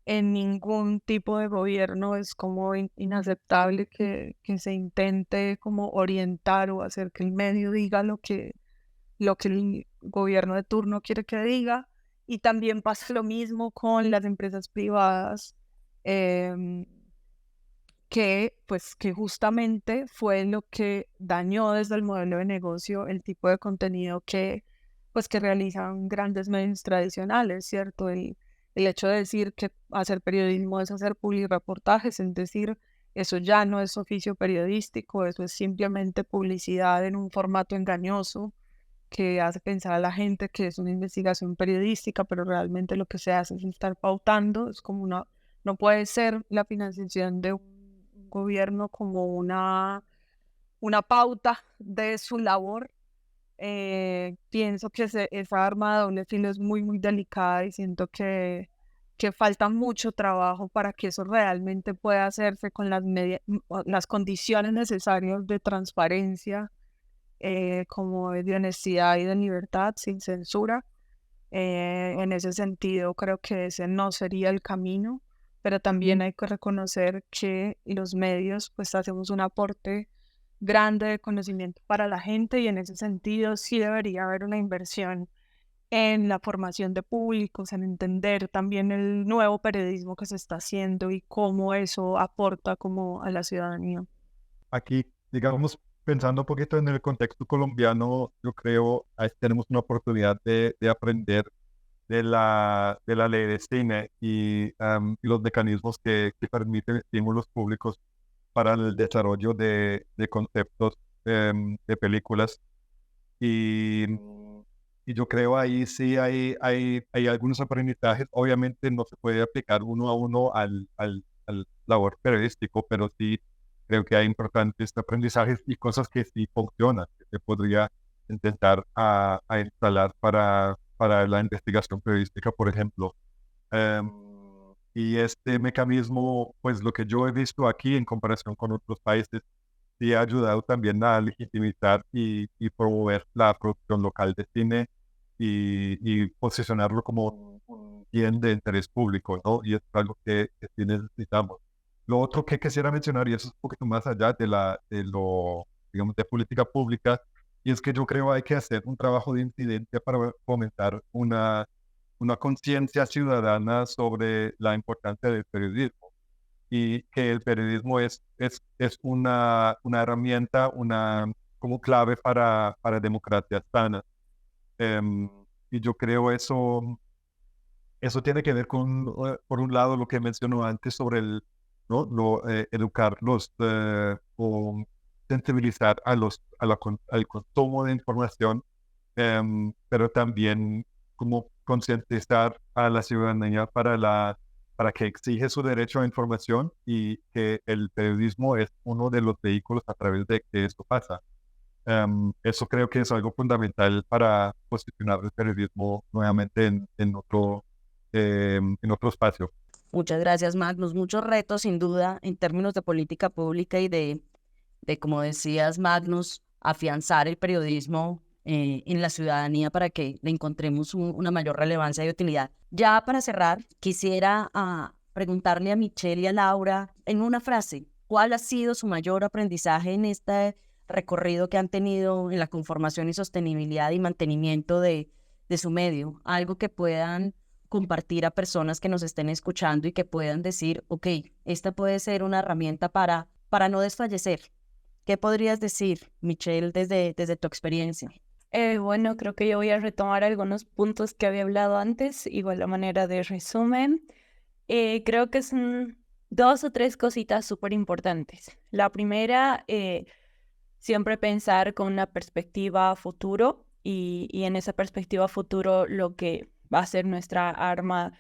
en ningún tipo de gobierno. Es como inaceptable que se intente como orientar o hacer que el medio diga lo que el gobierno de turno quiere que diga. Y también pasa lo mismo con las empresas privadas, em, que justamente fue lo que dañó desde el modelo de negocio el tipo de contenido que realizan grandes medios tradicionales, ¿cierto? El hecho de decir que hacer periodismo es hacer publireportajes, es decir, eso ya no es oficio periodístico, eso es simplemente publicidad en un formato engañoso que hace pensar a la gente que es una investigación periodística, pero realmente lo que se hace es estar pautando, es como no puede ser la financiación de un gobierno como una pauta de su labor. Pienso que esa arma de doble filo es muy, muy delicada y siento que falta mucho trabajo para que eso realmente pueda hacerse con las condiciones necesarias de transparencia, como de honestidad y de libertad, sin censura. En ese sentido, creo que ese no sería el camino, pero también hay que reconocer que los medios pues hacemos un aporte grande de conocimiento para la gente y en ese sentido sí debería haber una inversión en la formación de públicos, en entender también el nuevo periodismo que se está haciendo y cómo eso aporta como a la ciudadanía. Aquí, digamos, pensando un poquito en el contexto colombiano, yo creo ahí tenemos una oportunidad de aprender de la ley de cine y los mecanismos que permiten estímulos públicos para el desarrollo de conceptos de películas. Y, y yo creo ahí sí hay algunos aprendizajes. Obviamente no se puede aplicar uno a uno al labor periodístico, pero sí creo que hay importantes aprendizajes y cosas que sí funcionan, que se podría intentar a instalar para la investigación periodística, por ejemplo. Em, y este mecanismo, pues lo que yo he visto aquí en comparación con otros países, sí ha ayudado también a legitimizar y promover la producción local de cine y posicionarlo como un bien de interés público, ¿no? Y es algo que sí necesitamos. Lo otro que quisiera mencionar, y eso es un poquito más allá de lo, digamos, de política pública, y es que yo creo hay que hacer un trabajo de incidencia para fomentar una conciencia ciudadana sobre la importancia del periodismo y que el periodismo es una herramienta, una como clave para democracias sanas. Em, y yo creo eso tiene que ver con, por un lado, lo que mencionó antes sobre ¿no? Educarlos o sensibilizar al consumo de información, pero también como concientizar a la ciudadanía para que exige su derecho a información y que el periodismo es uno de los vehículos a través de que esto pasa. Eso creo que es algo fundamental para posicionar el periodismo nuevamente en otro espacio. Muchas gracias, Magnus. Muchos retos, sin duda, en términos de política pública y como decías, Magnus, afianzar el periodismo en la ciudadanía para que le encontremos una mayor relevancia y utilidad. Ya para cerrar, quisiera preguntarle a Michelle y a Laura, en una frase, ¿cuál ha sido su mayor aprendizaje en este recorrido que han tenido en la conformación y sostenibilidad y mantenimiento de su medio? Algo que puedan compartir a personas que nos estén escuchando y que puedan decir, ok, esta puede ser una herramienta para no desfallecer. ¿Qué podrías decir, Michelle, desde tu experiencia? Bueno, creo que yo voy a retomar algunos puntos que había hablado antes, igual la manera de resumen. Creo que son 2 o 3 cositas súper importantes. La primera, siempre pensar con una perspectiva futuro y en esa perspectiva futuro lo que va a ser nuestra arma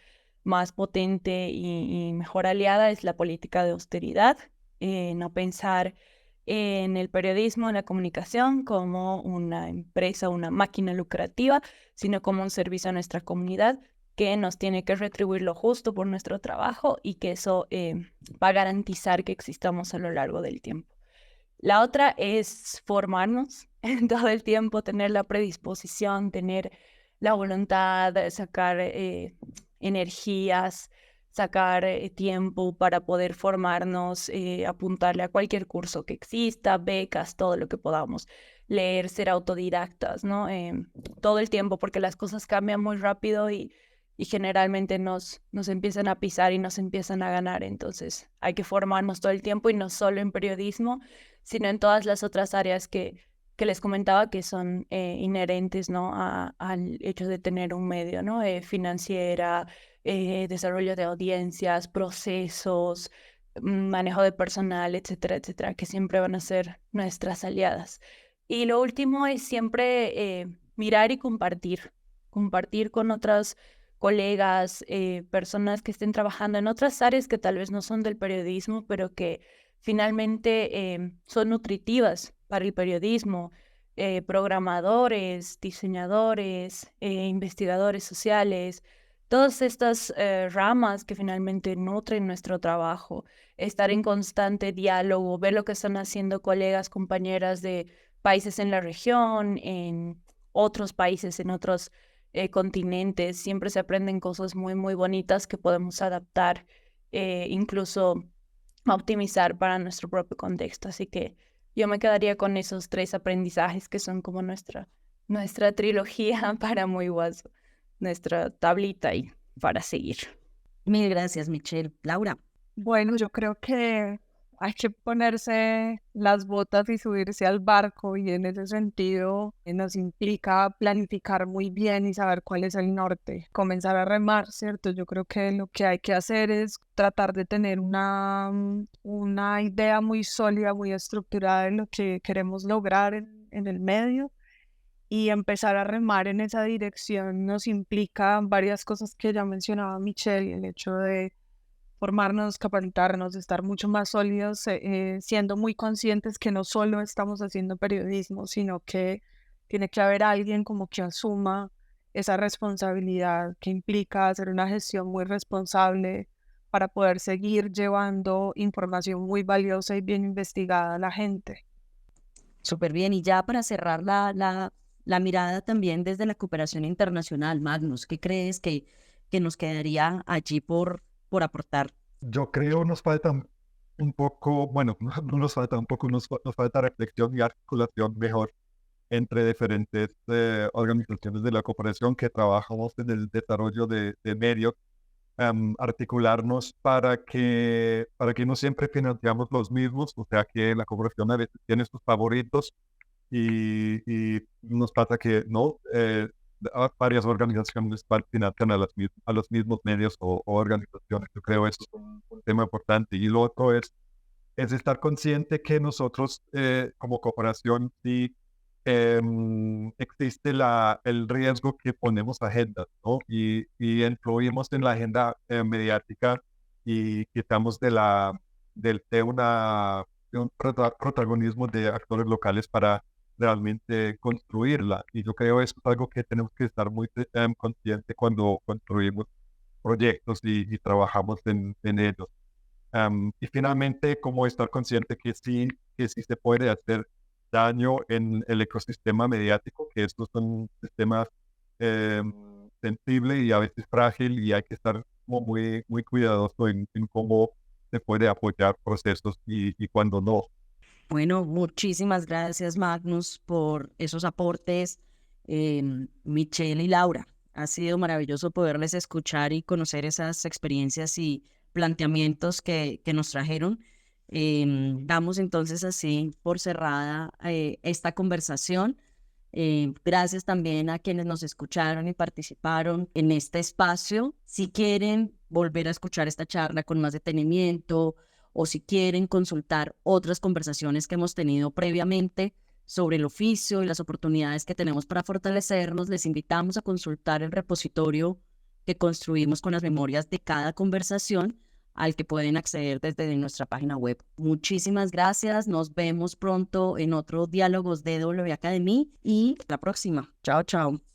más potente y mejor aliada es la política de austeridad. No pensar en el periodismo, en la comunicación como una empresa, una máquina lucrativa, sino como un servicio a nuestra comunidad que nos tiene que retribuir lo justo por nuestro trabajo y que eso va a garantizar que existamos a lo largo del tiempo. La otra es formarnos todo el tiempo, tener la predisposición, tener la voluntad, sacar energías, sacar tiempo para poder formarnos, apuntarle a cualquier curso que exista, becas, todo lo que podamos, leer, ser autodidactas, ¿no? Todo el tiempo, porque las cosas cambian muy rápido y generalmente nos empiezan a pisar y nos empiezan a ganar. Entonces hay que formarnos todo el tiempo y no solo en periodismo, sino en todas las otras áreas que les comentaba que son inherentes, ¿no? Al hecho de tener un medio, ¿no? Financiera, desarrollo de audiencias, procesos, manejo de personal, etcétera, etcétera, que siempre van a ser nuestras aliadas. Y lo último es siempre mirar y compartir con otras colegas, personas que estén trabajando en otras áreas que tal vez no son del periodismo, pero que finalmente son nutritivas para el periodismo, programadores, diseñadores, investigadores sociales, todas estas ramas que finalmente nutren nuestro trabajo, estar en constante diálogo, ver lo que están haciendo colegas, compañeras de países en la región, en otros países, en otros continentes, siempre se aprenden cosas muy, muy bonitas que podemos adaptar, incluso optimizar para nuestro propio contexto. Así que yo me quedaría con esos 3 aprendizajes que son como nuestra trilogía para Muy Guaso, nuestra tablita y para seguir. Mil gracias, Michelle. Laura. Bueno, yo creo que hay que ponerse las botas y subirse al barco y en ese sentido nos implica planificar muy bien y saber cuál es el norte, comenzar a remar, ¿cierto? Yo creo que lo que hay que hacer es tratar de tener una idea muy sólida, muy estructurada de lo que queremos lograr en el medio y empezar a remar en esa dirección nos implica varias cosas que ya mencionaba Michelle, el hecho de formarnos, capacitarnos, estar mucho más sólidos, siendo muy conscientes que no solo estamos haciendo periodismo, sino que tiene que haber alguien como que asuma esa responsabilidad que implica hacer una gestión muy responsable para poder seguir llevando información muy valiosa y bien investigada a la gente. Súper bien. Y ya para cerrar la mirada también desde la cooperación internacional, Magnus, ¿qué crees que nos quedaría allí por aportar? Yo creo nos falta un poco, bueno, no nos falta un poco, nos falta reflexión y articulación mejor entre diferentes organizaciones de la cooperación que trabajamos en el desarrollo de medios, articularnos para que no siempre financiamos los mismos, o sea que la cooperación a veces tiene sus favoritos y nos pasa que no, varias organizaciones financian a los mismos medios o organizaciones. Yo creo eso es un tema importante. Y lo otro es estar consciente que nosotros como cooperación sí existe el riesgo que ponemos agendas, ¿no? Y influimos en la agenda mediática y quitamos de un protagonismo de actores locales para realmente construirla. Y yo creo eso es algo que tenemos que estar muy consciente cuando construimos proyectos y trabajamos en ellos. Y finalmente, como estar consciente que sí se puede hacer daño en el ecosistema mediático, que estos son sistemas sensibles y a veces frágil y hay que estar como muy, muy cuidadoso en cómo se puede apoyar procesos y cuando no. Bueno, muchísimas gracias, Magnus, por esos aportes. Michelle y Laura, ha sido maravilloso poderles escuchar y conocer esas experiencias y planteamientos que nos trajeron. Damos entonces así por cerrada esta conversación. Gracias también a quienes nos escucharon y participaron en este espacio. Si quieren volver a escuchar esta charla con más detenimiento o si quieren consultar otras conversaciones que hemos tenido previamente sobre el oficio y las oportunidades que tenemos para fortalecernos, les invitamos a consultar el repositorio que construimos con las memorias de cada conversación al que pueden acceder desde nuestra página web. Muchísimas gracias, nos vemos pronto en otros diálogos de W Academy y la próxima. Chao, chao.